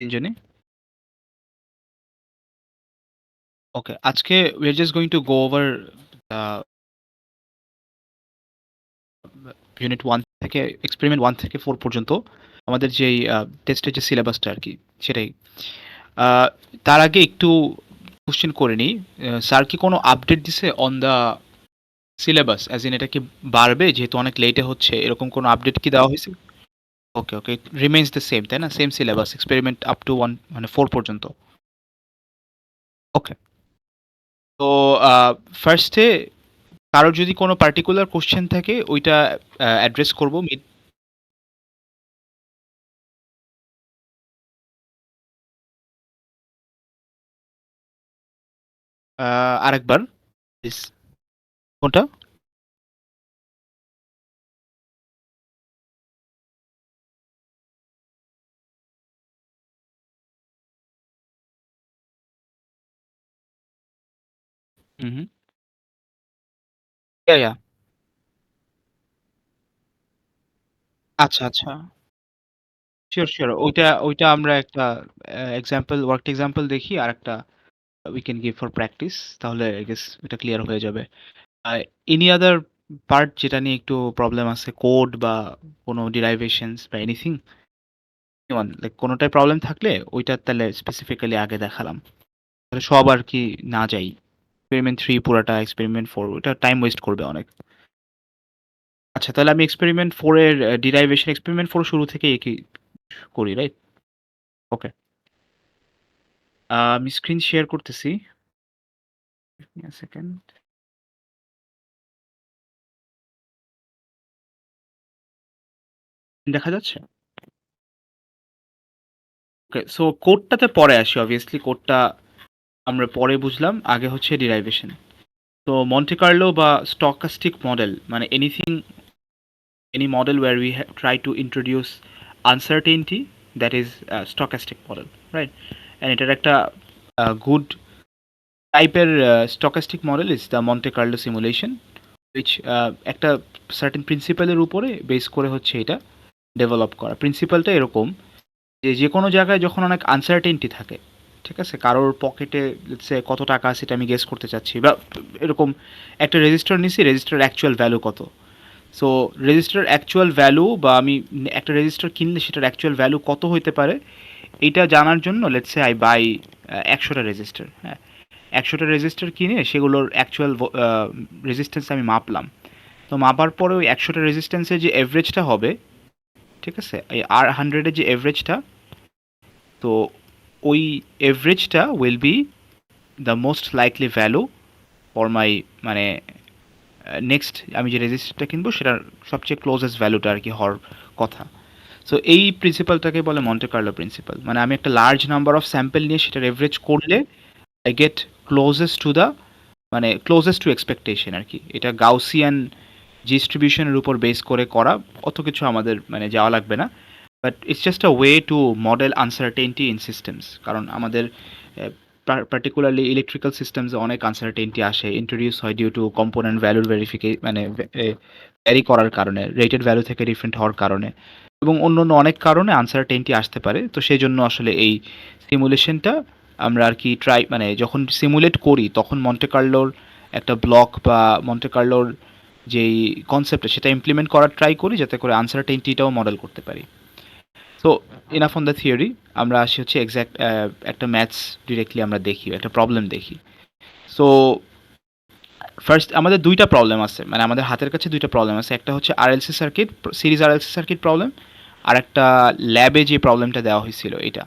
3 জনই? ওকে। আজকে we are just going to go over the unit 1 থেকে এক্সপেরিমেন্ট 1 থেকে 4 পর্যন্ত আমাদের যেই টেস্টের যে সিলেবাসটা আরকি সেটাই। আ তার আগে একটু কোয়েশ্চেন করে নিই। স্যার কি কোনো আপডেট দিছে on the syllabus? As in এটা কি বাড়বে? যেহেতু অনেক লেটে হচ্ছে এরকম কোনো আপডেট কি দেওয়া হইছে? ওকে, ওকে। রিমেইনস দ্য সেম, তাই না? Same syllabus experiment up to 1 মানে 4 পর্যন্ত। ওকে। তো আ ফার্স্ট এ কারোর যদি কোনো পার্টিকুলার কোয়েশ্চেন থাকে ওইটা অ্যাড্রেস করব আ আরেকবার প্লিজ। কোনটা? হুম, হুম। ইয়া, ইয়া। আচ্ছা, আচ্ছা। Sure, sure. ওইটা আমরা একটা এক্সাম্পল ওয়ার্কড এক্সাম্পল দেখি আরেকটা we can give for practice তাহলে I guess এটা ক্লিয়ার হয়ে যাবে। আর এনি আদার পার্ট যেটা নিয়ে একটু প্রবলেম আছে কোড বা কোনো ডেরাইভেশনস বা এনিথিং? এনিওয়ান লাইক কোনটায় প্রবলেম থাকলে ওইটা তাহলে স্পেসিফিক্যালি আগে দেখালাম। তাহলে সব আরকি না যাই। এক্সপেরিমেন্ট 3 পুরাটা এক্সপেরিমেন্ট 4 ওটা টাইম ওয়েস্ট করবে অনেক। আচ্ছা তাহলে আমি এক্সপেরিমেন্ট 4 এর ডেরাইভেশন এক্সপেরিমেন্ট 4 শুরু থেকেই কি করি, রাইট? ওকে। আমি স্ক্রিন শেয়ার করতেছি। Give me a second. দেখা যাচ্ছে? ওকে। সো কোডটাতে পরে আসি obviously কোডটা আমরা পরে বুঝলাম। আগে হচ্ছে ডেরাইভেশন। তো মন্টে কার্লো বা স্টকাস্টিক মডেল মানে any model where we try to introduce uncertainty, that is stochastic model, right? And এটার একটা good টাইপের stochastic model is the Monte Carlo simulation which একটা সার্টেন প্রিন্সিপালের উপরে বেস করে হচ্ছে এটা ডেভেলপ করা। প্রিন্সিপালটা এরকম যে যেকোনো জায়গায় যখন অনেক আনসার্টেনটি থাকে, ঠিক আছে? কারোর পকেটে লেটস সে কত টাকা আছে এটা আমি গেস করতে চাচ্ছি বা এরকম একটা রেজিস্টার নিছি, রেজিস্টারের অ্যাকচুয়াল ভ্যালু কত? সো রেজিস্টার অ্যাকচুয়াল ভ্যালু বা আমি একটা রেজিস্টার কিনলে সেটার অ্যাকচুয়াল ভ্যালু কত হইতে পারে এইটা জানার জন্য লেটস সে আই বাই ১০০টা রেজিস্টার, হ্যাঁ? ১০০টা রেজিস্টার কিনে সেগুলোর অ্যাকচুয়াল রেজিস্ট্যান্স আমি মাপলাম। তো মাপার পরে ওই ১০০টা রেজিস্ট্যান্সের যে এভারেজটা হবে, ঠিক আছে? এই R100 এর যে এভারেজটা, তো ওই এভারেজটা will be the most likely value for my মানে নেক্সট আমি যে রেজিস্টারটা কিনবো সেটার সবচেয়ে ক্লোজেস্ট ভ্যালুটা আর কি হওয়ার কথা। সো এই প্রিন্সিপালটাকে বলে মন্টে কার্লো প্রিন্সিপাল। মানে আমি একটা লার্জ নাম্বার অফ স্যাম্পল নিয়ে সেটার এভারেজ করলে I get closest to the মানে ক্লোজেস্ট টু এক্সপেকটেশন আর কি। এটা গাউসিয়ান ডিস্ট্রিবিউশনের উপর বেস করে করা, অত কিছু আমাদের মানে যাওয়া লাগবে না। But it's just a way to model uncertainty in systems. কারণ আমাদের পার্টিকুলারলি ইলেকট্রিক্যাল সিস্টেমসে অনেক আনসার্টেনটি আসে, ইন্ট্রোডিউস হয় ডিউ টু কম্পোনেন্ট ভ্যালুর মানে ভ্যারি করার কারণে, রেটেড ভ্যালু থেকে ডিফারেন্ট হওয়ার কারণে এবং অন্য অনেক কারণে আনসার্টেনটি আসতে পারে। তো সেই জন্য আসলে এই সিমুলেশনটা আমরা আর কি ট্রাই মানে যখন সিমুলেট করি তখন মন্টে কার্লোর একটা ব্লক বা মন্টে কার্লোর যেই কনসেপ্টটা সেটা ইমপ্লিমেন্ট করার ট্রাই করি যাতে করে আনসার্টেনটিটাও মডেল করতে পারি। So enough on the theory. আমরা আসি হচ্ছে এক্সাক্ট একটা ম্যাথস ডিরেক্টলি আমরা দেখি, একটা প্রবলেম দেখি। সো ফার্স্ট আমাদের ২ টা প্রবলেম আছে। মানে আমাদের হাতের কাছে ২ টা প্রবলেম আছে। একটা হচ্ছে RLC circuit, series RLC circuit problem. আরেকটা ল্যাবে যে প্রবলেমটা দেওয়া হয়েছিল এটা।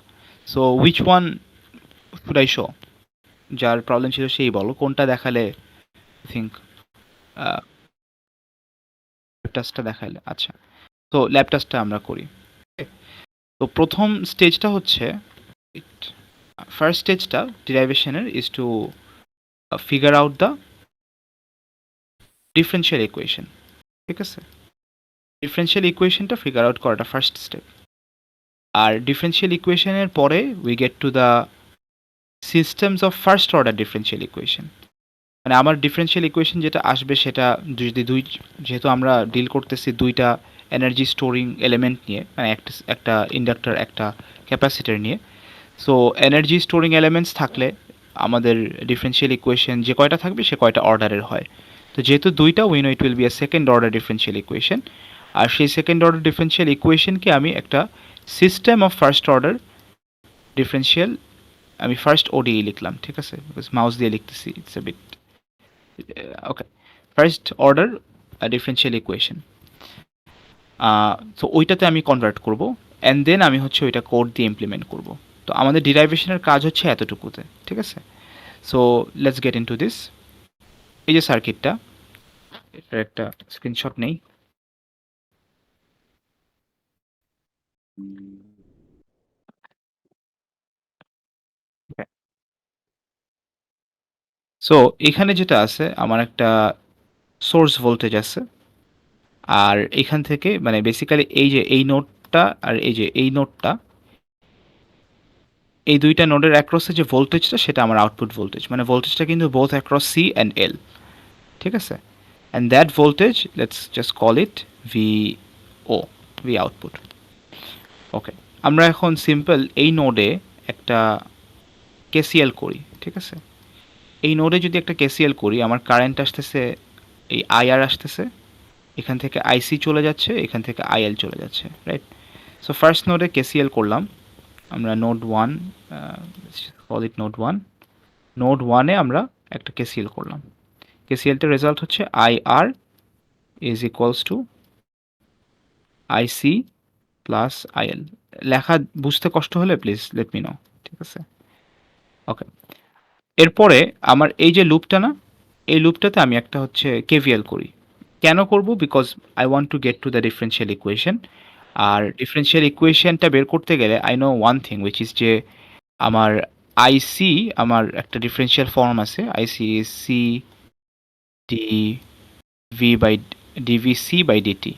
So which one should I show? যার প্রবলেম ছিল সেই বলো। কোনটা দেখালে থিংক আ ল্যাব টাস্কটা দেখাইলে আচ্ছা। তো ল্যাব টাস্কটা আমরা করি। তো ১ম স্টেজটা হচ্ছে ফার্স্ট স্টেজটা ডেরাইভেশনের is to figure out the differential equation. ঠিক আছে? ডিফারেনশিয়াল ইকুয়েশনটা ফিগার আউট করাটা ফার্স্ট স্টেপ। আর ডিফারেনশিয়াল ইকুয়েশনের পরে we get to the systems of first order differential equation. মানে আমার ডিফারেনশিয়াল ইকুয়েশন যেটা আসবে সেটা যদি যেহেতু আমরা ডিল করতেছি ২ টা এনার্জি স্টোরিং এলিমেন্ট নিয়ে, মানে একটা ইন্ডাক্টর একটা ক্যাপাসিটর নিয়ে। সো এনার্জি স্টোরিং এলিমেন্টস থাকলে আমাদের ডিফারেনশিয়াল ইকুয়েশন যে কয়টা থাকবে সে কয়টা অর্ডারের হয়। তো যেহেতু দুইটা, we know it will be a second order differential equation. আর সেই সেকেন্ড অর্ডার ডিফারেনশিয়াল ইকুয়েশনকে আমি একটা system of first order differential, আমি ফার্স্ট ওডিই লিখলাম, ঠিক আছে, বিকজ মাউস দিয়ে লিখতেছি, it's a bit okay. First order differential equation, তো ওইটাতে আমি কনভার্ট করব, অ্যান্ড দেন আমি হচ্ছে ওইটা কোড দিয়ে ইমপ্লিমেন্ট করব। তো আমাদের ডিরাইভেশনের কাজ হচ্ছে এতটুকুতে, ঠিক আছে। So let's get into this. এই যে সার্কিটটা, এটার একটা স্ক্রিনশট নেই। সো এখানে যেটা আছে, আমার একটা সোর্স ভোল্টেজ আছে, আর এখান থেকে মানে বেসিক্যালি এই যে এই নোডটা আর এই যে এই নোডটা, এই দুইটা নোডের অ্যাক্রসে যে ভোল্টেজটা সেটা আমার আউটপুট ভোল্টেজ, মানে ভোল্টেজটা কিন্তু both across C and L, ঠিক আছে। And that voltage let's just call it V O, V output. Okay, আমরা এখন সিম্পল এই নোডে একটা কেসিএল করি, ঠিক আছে। এই নোডে যদি একটা কেসিএল করি, আমার কারেন্ট আসতেছে, এই আইআর আসতেছে, এখান থেকে আইসি চলে যাচ্ছে, এখান থেকে আইএল চলে যাচ্ছে, রাইট। সো ফার্স্ট নোডে কেসিএল করলাম আমরা, node one, call it node one. Node ওয়ানে আমরা একটা কেসিএল করলাম। কেসিএলটার রেজাল্ট হচ্ছে IR is equals to IC plus IL. লেখা বুঝতে কষ্ট হলে প্লিজ লেট মি নো, ঠিক আছে। ওকে, এরপরে আমার এই যে লুপটা না, এই লুপটাতে আমি একটা হচ্ছে কেভিএল করি। কেন করব? Because I want to get to the differential equation. আর ডিফারেনশিয়াল ইকুয়েশনটা বের করতে গেলে I know one thing which is যে আমার আইসি, আমার একটা ডিফারেনশিয়াল ফর্ম আছে, IC is C D V by DV C by DT,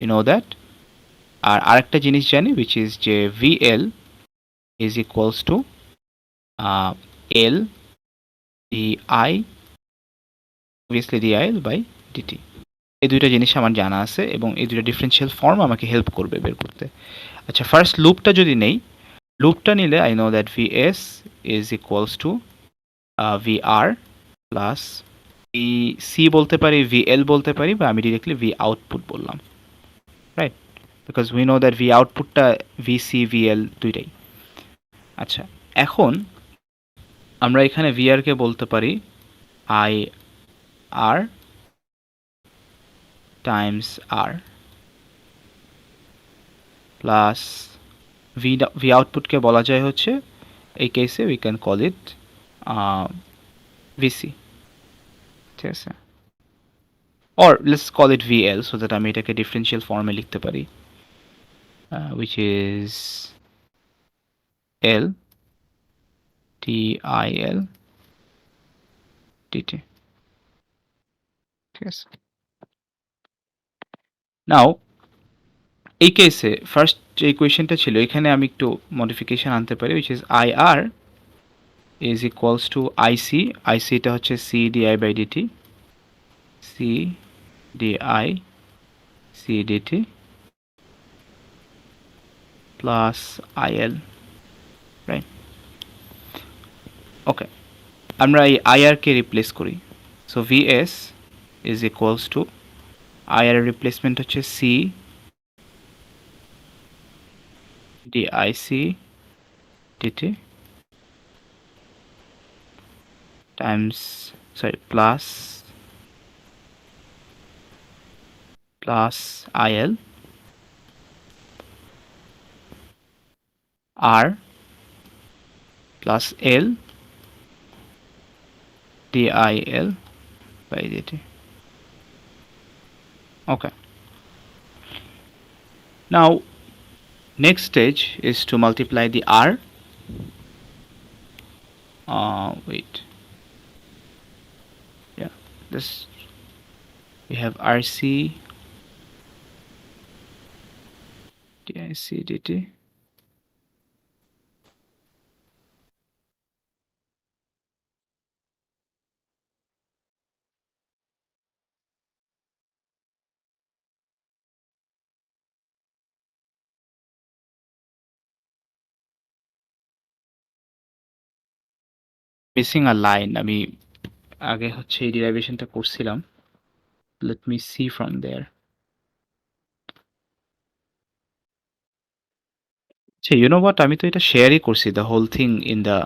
you know that. আর আরেকটা জিনিস জানি উইচ ইজ যে VL is equals to L D I, obviously D I L by DT. এই দুইটা জিনিস আমার জানা আছে এবং এই দুইটা ডিফারেনশিয়াল ফর্ম আমাকে হেল্প করবে বের করতে। আচ্ছা, ফার্স্ট লুপটা যদি নেই, লুপটা নিলে I know that V S is equals to V R plus V C বলতে পারি, ভি এল বলতে পারি, বা আমি ডিরেক্টলি ভি আউটপুট বললাম, right, because we know that V আউটপুটটা ভি সি ভি এল দুইটাই। আচ্ছা, এখন আমরা এখানে ভি আরকে বলতে পারি I R times R plus V আউটপুটকে বলা যায় হচ্ছে এই কেসে we can call it VC, ঠিক আছে, or let's call it VL so that আমি এটাকে ডিফারেনশিয়াল ফর্মে লিখতে পারি, which is L T I L DT, ঠিক আছে। নাও এই কেসে ফার্স্ট যে ইকুয়েশনটা ছিল এখানে আমি একটু মডিফিকেশন আনতে পারি, which is I R is equals to IC, আইসিটা হচ্ছে C DI by DT, C DI C DT plus IL, right. Okay, আমরা এই আইআরকে রিপ্লেস করি। So VS is equals to, IR replacement হচ্ছে C DIC DT times, sorry, plus IL R plus L DIL by dt. Okay. Now, next stage is to multiply the R. Wait. Yeah. This we have RC DIC dt. Missing a line. আমি আগে হচ্ছে এই ডিরাইভেশনটা করছিলাম। Let me see from there. আচ্ছা, you know what, আমি তো এটা শেয়ারই করছি the whole thing in the,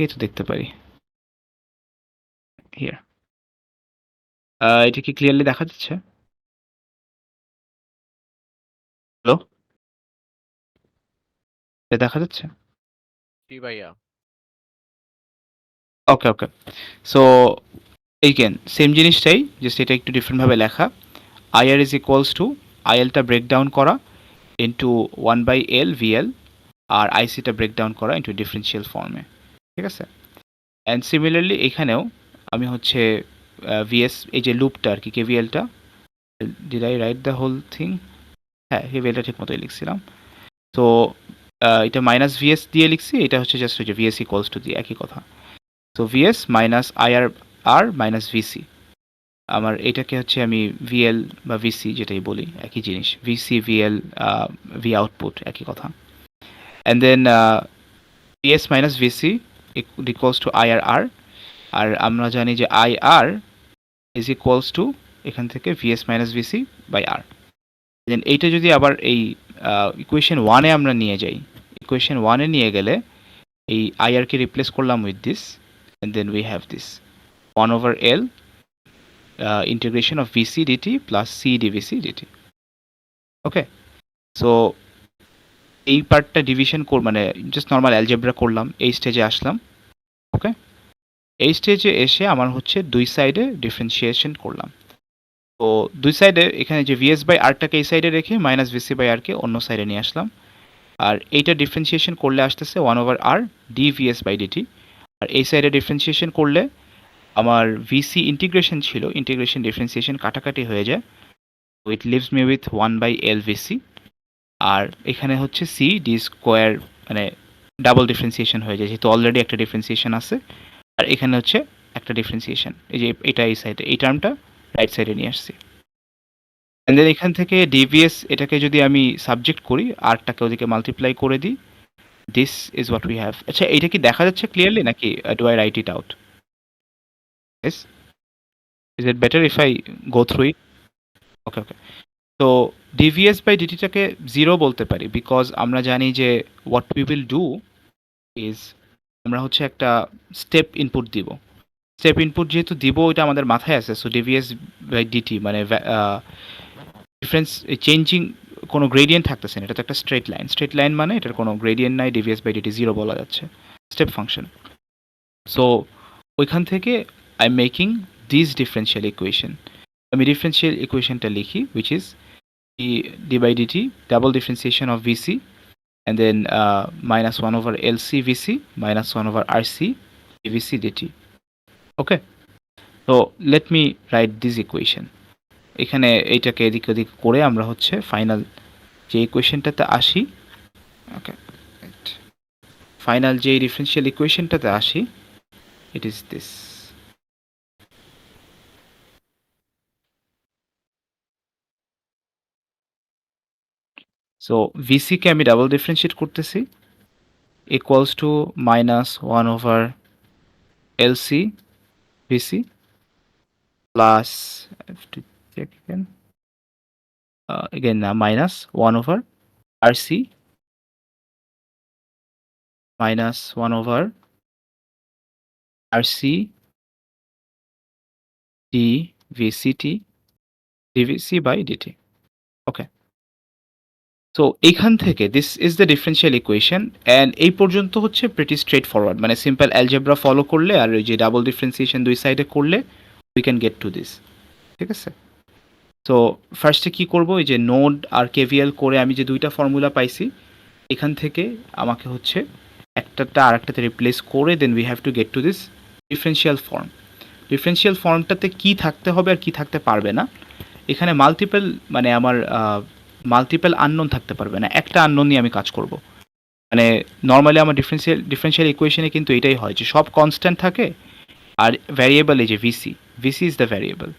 এই তো দেখতে পারি হিয়ার। এটা কি ক্লিয়ারলি দেখা যাচ্ছে? হ্যালো, এটা দেখা যাচ্ছে? জি ভাইয়া। Okay, okay. So again same জিনিসটাই, জাস্ট এটা একটু ডিফারেন্টভাবে লেখা। আইআর ইজ ইকুয়ালস টু, আইএলটা ব্রেকডাউন করা ইন্টু 1/L VL, আর আইসিটা ব্রেকডাউন করা ইন্টু ডিফারেন্সিয়াল ফর্মে। ঠিক আছে? অ্যান্ড সিমিলারলি এখানেও আমি হচ্ছে ভিএস, এই যে লুপটা আর কি, কেভিএলটা, did I write the whole thing? হ্যাঁ, কেভিএলটা ঠিক মতোই লিখছিলাম। তো এটা মাইনাস ভিএস দিয়ে লিখছি, এটা হচ্ছে জাস্ট হচ্ছে ভিএস ইকুয়ালস টু দিয়ে একই কথা। তো ভিএস মাইনাস আইআর আর মাইনাস ভিসি, আমার এটাকে হচ্ছে আমি ভিএল বা ভিসি যেটাই বলি একই জিনিস, ভিসি ভিএল, ভি আউটপুট একই কথা। And then VS minus VC equals to IR R, আর আমরা জানি যে আইআর ইজ ইকুয়ালস টু এখান থেকে VS minus VC by R. Then এইটা যদি আবার এই ইকুয়েশন ওয়ানে আমরা নিয়ে যাই, ইকুয়েশন ওয়ানে নিয়ে গেলে এই আইআরকে রিপ্লেস করলাম with this, and then we have this 1/L integration of VC dt plus C dVC dt. Okay, so এই পার্টটা ডিভিশন মানে জাস্ট নর্মাল অ্যালজেব্রা করলাম, এই স্টেজে আসলাম। ওকে, এই স্টেজে এসে আমার হচ্ছে দুই সাইডে ডিফারেন্সিয়েশন করলাম। তো দুই সাইডে এখানে যে ভিএস বাই আরটাকে এই সাইডে রেখে মাইনাস ভিসি বাই আরকে অন্য সাইডে নিয়ে আসলাম। আর এইটা ডিফারেন্সিয়েশন করলে আসতেছে 1/R ডিভিএস বাই ডিটি। আর এই সাইডে ডিফারেন্সিয়েশন করলে আমার ভিসি ইন্টিগ্রেশন ছিল, ইন্টিগ্রেশন ডিফারেন্সিয়েশন কাটাকাটি হয়ে যায়, it leaves me with 1/L VC. আর এখানে হচ্ছে সি ডি স্কোয়ার, মানে ডাবল ডিফারেন্সিয়েশন হয়ে যায় যেহেতু অলরেডি একটা ডিফারেন্সিয়েশন আছে। আর এখানে হচ্ছে একটা ডিফারেন্সিয়েশন, এই যে এটা এই সাইডে, এই টার্মটা রাইট সাইডে নিয়ে আসছি। অ্যান্ড দেন এখান থেকে ডিভিএস এটাকে যদি আমি সাবজেক্ট করি, আরটাকে ওদিকে মাল্টিপ্লাই করে দিই, this is what we have. আচ্ছা, এটা কি দেখা যাচ্ছে ক্লিয়ারলি নাকি do I write it out? Is is it better if I go through it? Okay, okay. তো ডিভিএস বাই ডিটিটাকে জিরো বলতে পারি, বিকজ আমরা জানি যে what we will do is, আমরা হচ্ছে একটা স্টেপ ইনপুট দিব। স্টেপ ইনপুট যেহেতু দিব, ওইটা আমাদের মাথায় আছে। সো ডিভিএস বাই ডিটি মানে ডিফারেন্স চেঞ্জিং, কোনো গ্রেডিয়েন্ট থাকতেছে না, এটা তো একটা স্ট্রেট লাইন। স্ট্রেট লাইন মানে এটার কোনো গ্রেডিয়েন্ট নাই, ডিভিএস বাই ডিটি জিরো বলা যাচ্ছে, স্টেপ ফাংশন। সো ওইখান থেকে I am making this differential equation. আমি ডিফারেন্সিয়াল ইকুয়েশনটা লিখি, which is d by dt, double differentiation of Vc, and then minus 1/LC Vc minus 1/RC dVc dt. Okay, so let me write this equation. এখানে এইটাকে এদিক ওদিক করে আমরা হচ্ছে final যে ইকুয়েশনটাতে আসি। ওকে, ফাইনাল যে ডিফারেন্সিয়াল ইকুয়েশনটাতে আসি, it is this. So VCK আমি ডাবল ডিফারেন্সিয়েট করতেছি, equals to minus 1/LC VC plus, I have to check again, minus 1/RC minus 1/RC dVCT dVC by dt. Okay, so এইখান থেকে this is the differential equation, and এই পর্যন্ত হচ্ছে pretty straight forward, মানে simple algebra follow করলে আর ওই যে double differentiation দুই সাইডে করলে we can gate to this. ঠিক আছে, তো ফার্স্টে কী করবো, এই যে নোড আর কেভিএল করে আমি যে দুইটা ফর্মুলা পাইছি, এখান থেকে আমাকে হচ্ছে একটাটা আর একটাতে রিপ্লেস করে then we have to get to this differential form. Differential ফর্মটাতে কী থাকতে হবে আর কী থাকতে পারবে না, এখানে মাল্টিপল, মানে আমার মাল্টিপল আননোন থাকতে পারবে না, একটা আননোন নিয়ে আমি কাজ করব। মানে নর্মালি আমার ডিফারেন্সিয়াল ইকুয়েশনে কিন্তু এটাই হয় যে সব কনস্ট্যান্ট থাকে, আর ভ্যারিয়েবল এই যে VC, VC is the variable.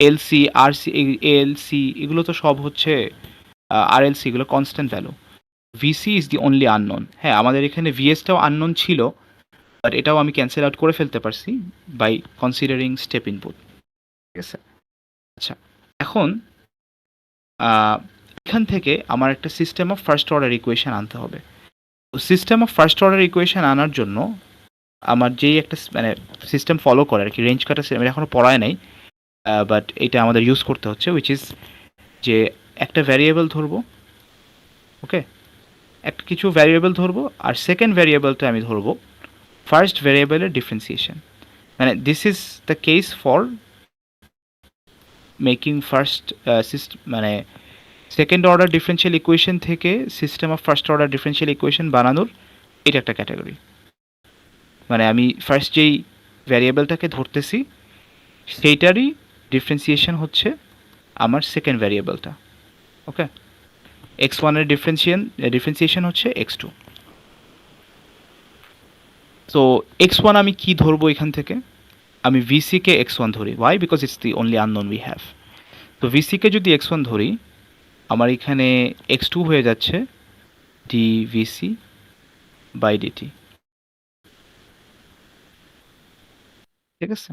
LC RC LC এগুলো তো সব হচ্ছে আর এলসি, এগুলো constant value. VC is the only unknown. হ্যাঁ, আমাদের এখানে ভিএসটাও আননোন ছিল, বাট এটাও আমি ক্যান্সেল আউট করে ফেলতে পারছি বাই কনসিডারিং স্টেপ ইনপুট। ঠিক আছে, আচ্ছা এখন এখান থেকে আমার একটা system of first order equation আনতে হবে। তো system of first order equation আনার জন্য আমার যেই একটা মানে সিস্টেম ফলো করে আর কি, রেঞ্জ কাটা সিস্টেম, এখনও পড়ায় নাই, বাট এটা আমাদের ইউজ করতে হচ্ছে, উইচ ইজ যে একটা ভ্যারিয়েবল ধরবো, ওকে, একটা কিছু ভ্যারিয়েবল ধরবো, আর সেকেন্ড ভ্যারিয়েবলটা আমি ধরবো ফার্স্ট ভ্যারিয়েবলের ডিফারেন্সিয়েশন। মানে this is the case for making first মানে সেকেন্ড অর্ডার ডিফারেন্সিয়াল ইকুয়েশন থেকে system of first order differential equation বানানোর এটা একটা ক্যাটাগরি। মানে আমি ফার্স্ট যেই ভ্যারিয়েবলটাকে ধরতেছি সেইটারই ডিফারেন্সিয়েশন হচ্ছে আমার সেকেন্ড ভ্যারিয়েবলটা, ওকে। এক্স ওয়ানের ডিফারেন্সিয়েশন হচ্ছে এক্স টু। তো এক্স ওয়ান আমি কি ধরবো এখান থেকে? আমি ভিসিকে এক্স ওয়ান ধরি, why? Because it's the only unknown we have. তো ভিসিকে যদি এক্স ওয়ান ধরি, আমার এখানে এক্স টু হয়ে যাচ্ছে ডি ভিসি বাই ডিটি, ঠিক আছে।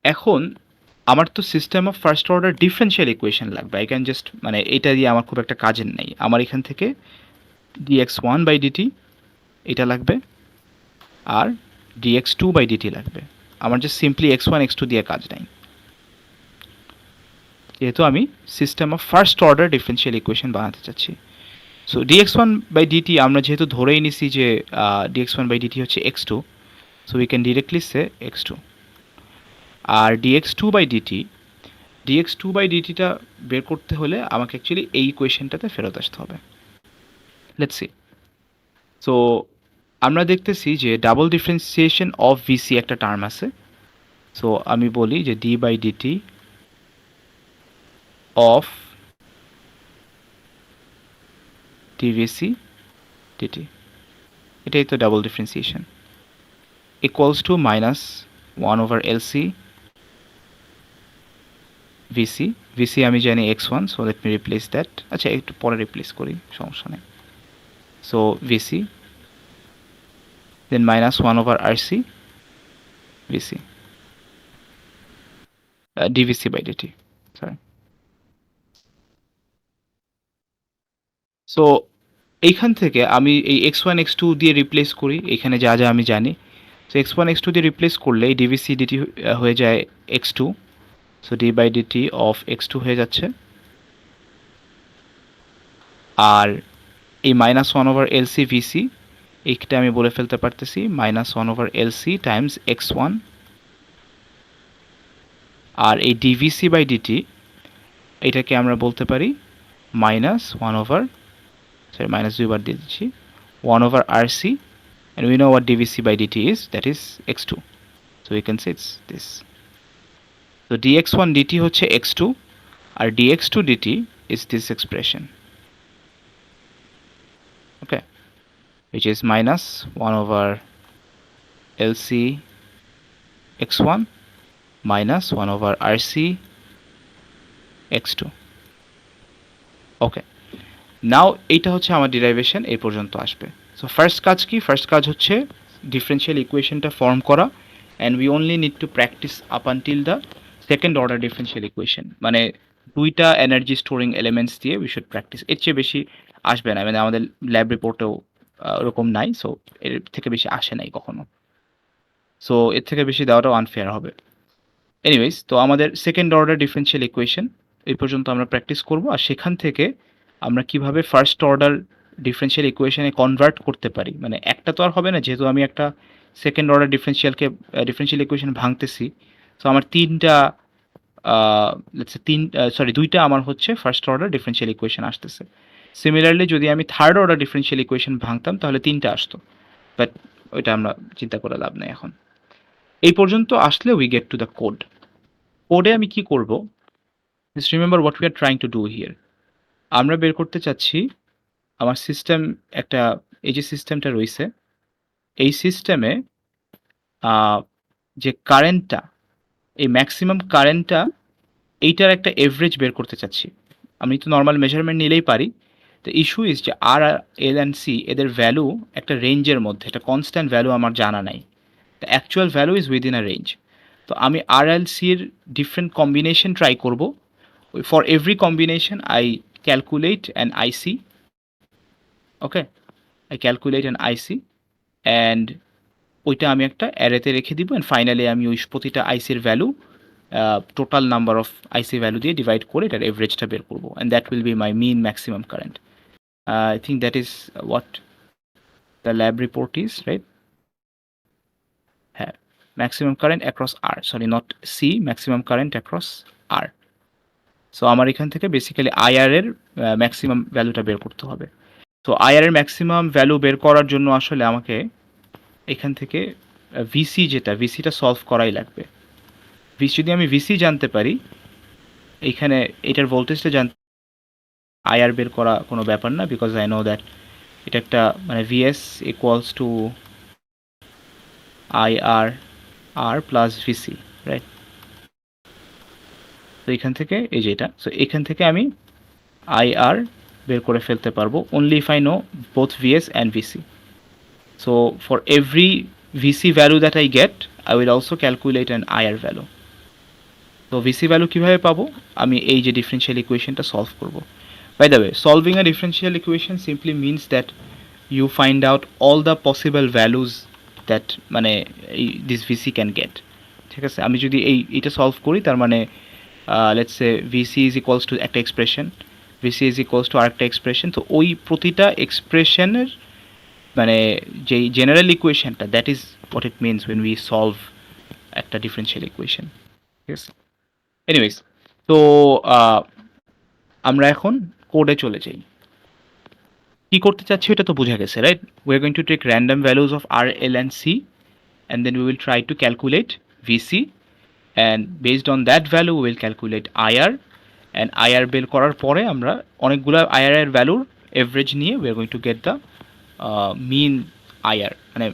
এখন আমার তো system of first order differential equation লাগবে। আই ক্যান জাস্ট, মানে এটা দিয়ে আমার খুব একটা কাজের নেই। আমার এখান থেকে ডিএক্স ওয়ান বাই ডিটি এটা লাগবে, আর ডিএক্স টু বাই ডিটি লাগবে। আমার just simply X one X two দিয়ে কাজ নাই, যেহেতু আমি system of first order differential equation বানাতে চাচ্ছি। So DX one by DT আমরা যেহেতু ধরেই নিছি যে ডিএক্স ওয়ান বাই ডিটি হচ্ছে X two, so we can directly say X two. আর ডিএক্স টু বাই ডিটিটা বের করতে হলে আমাকে অ্যাকচুয়ালি এই ইকুয়েশনটাতে ফেরত আসতে হবে। Let's see. সো আমরা দেখতেছি যে ডাবল ডিফারেন্সিয়েশন অফ ভিসি একটা টার্ম আছে। সো আমি বলি যে D by DT of DVC DT, এটাই তো double differentiation, equals to minus one over LC VC. VC আমি জানি X one, so let me replace that. আচ্ছা একটু পরে রিপ্লেস করি, সমস্যা নেই। So VC then minus one over RC VC DVC by DT, sorry. So এইখান থেকে আমি এই এক্স ওয়ান এক্স টু দিয়ে রিপ্লেস করি এখানে যা যা আমি জানি। So X one X two দিয়ে রিপ্লেস করলে এই ডিভিসি ডিটি হয়ে যায় X two. So D by DT of X two হয়ে যাচ্ছে, আর এই minus one over LC VC এইটা আমি বলে ফেলতে পারতেছি minus one over LC times X one, আর এই ডিভিসি বাই ডিটি এটাকে আমরা বলতে পারি minus one over, sorry minus দুইবার দিয়ে দিচ্ছি, one over RC, and we know what dvc by dt is, that is x2, so we can say it's this. So dx1 dt হচ্ছে x2 R dx2 dt is this expression, okay, which is minus 1 over lc x1 minus 1 over rc x2, okay. নাও এইটা হচ্ছে আমার derivation, এই পর্যন্ত আসবে। So first কাজ কি? First কাজ হচ্ছে ডিফারেন্সিয়াল ইকুয়েশনটা ফর্ম করা, and we only need to practice up until the second order differential equation. মানে দুইটা এনার্জি স্টোরিং এলিমেন্টস দিয়ে উই শুড প্র্যাকটিস, এর চেয়ে বেশি আসবে না। মানে আমাদের ল্যাব রিপোর্টেও ওরকম নাই, সো এর থেকে বেশি আসে নাই কখনো। সো এর থেকে বেশি দেওয়াটাও আনফেয়ার হবে। এনিওয়েজ, তো আমাদের সেকেন্ড অর্ডার ডিফারেন্সিয়াল ইকুয়েশন এই পর্যন্ত আমরা প্র্যাকটিস করব, আর সেখান থেকে আমরা কিভাবে ফার্স্ট অর্ডার ডিফারেন্সিয়াল ইকুয়েশনে কনভার্ট করতে পারি। মানে একটা তো আর হবে না, যেহেতু আমি একটা সেকেন্ড অর্ডার ডিফারেন্সিয়াল ইকুয়েশন ভাঙতেছি, সো আমার দুইটা আমার হচ্ছে ফার্স্ট অর্ডার ডিফারেন্সিয়াল ইকুয়েশন আসতেছে। সিমিলারলি যদি আমি থার্ড অর্ডার ডিফারেন্সিয়াল ইকুয়েশন ভাঙতাম তাহলে তিনটা আসতো, বাট ওইটা আমরা চিন্তা করে লাভ নেই এখন। এই পর্যন্ত আসলে we get to the code. কোডে আমি কি করব? Just remember what we are trying to do here. আমরা বের করতে চাচ্ছি আমার সিস্টেম, একটা এই যে সিস্টেমটা রয়েছে, এই সিস্টেমে যে কারেন্টটা, এই ম্যাক্সিমাম কারেন্টটা, এইটার একটা এভারেজ বের করতে চাচ্ছি। আমি তো নর্মাল মেজারমেন্ট নিলেই পারি, দ্য ইস্যু ইজ যে আর এল অ্যান্ড সি এদের ভ্যালু একটা রেঞ্জের মধ্যে, একটা কনস্ট্যান্ট ভ্যালু আমার জানা নাই। The actual value is within a range. তো আমি আর এল সির ডিফারেন্ট কম্বিনেশন ট্রাই করব। For every combination I calculate an IC, okay, I calculate an IC and ওইটা আমি একটা অ্যারেতে রেখে দিব, অ্যান্ড ফাইনালি আমি ওই প্রতিটা আইসির value total number of IC value দিয়ে ডিভাইড করে এটার এভারেজটা বের করবো, and that will be my mean maximum current. I think that is what the lab report is, right? হ্যাঁ, maximum current across R, sorry not C, maximum current across R. So আমার এখান থেকে basically IR এর maximum ভ্যালুটা বের করতে হবে। তো আইআর এর ম্যাক্সিমাম ভ্যালু বের করার জন্য আসলে আমাকে এখান থেকে ভিসি, যেটা ভিসিটা সলভ করাই লাগবে। যদি আমি ভিসি জানতে পারি, এইখানে এটার ভোল্টেজটা জানতে, আইআর বের করা কোনো ব্যাপার না, বিকজ আই নো দ্যাট এটা একটা মানে ভিএস ইকুয়ালস টু আইআর আর প্লাস ভিসি, রাইট? তো এখান থেকে এই যে এটা, সো এখান থেকে আমি আইআর বের করে ফেলতে পারবো only if I know both VS and VC. So for every VC value that I get, I will also calculate an IR value. তো VC value কিভাবে পাবো? আমি এই যে ডিফারেনশিয়াল ইকুয়েশনটা সলভ করব। By the way, solving a differential equation simply means that you find out all the possible values that মানে this VC can get. ঠিক আছে, আমি যদি এইটা সলভ করি, তার মানে let's say VC is equals to একটা expression, VC is equals to আরেকটা এক্সপ্রেশন। তো ওই প্রতিটা এক্সপ্রেশনের মানে যেই জেনারেল ইকুয়েশনটা, that is what it means when we solve একটা ডিফারেন্সিয়াল ইকুয়েশন। ঠিক আছে, এনিওয়েজ, তো আমরা এখন কোডে চলে যাই। কি করতে চাচ্ছি এটা তো বোঝা গেছে, right? We are going to take random values of R L and C, and then we will try to calculate VC, and based on that value we will calculate IR, and IR বের করার পরে আমরা অনেকগুলো IR এর ভ্যালুর average নিয়ে we are going to get the mean IR, মানে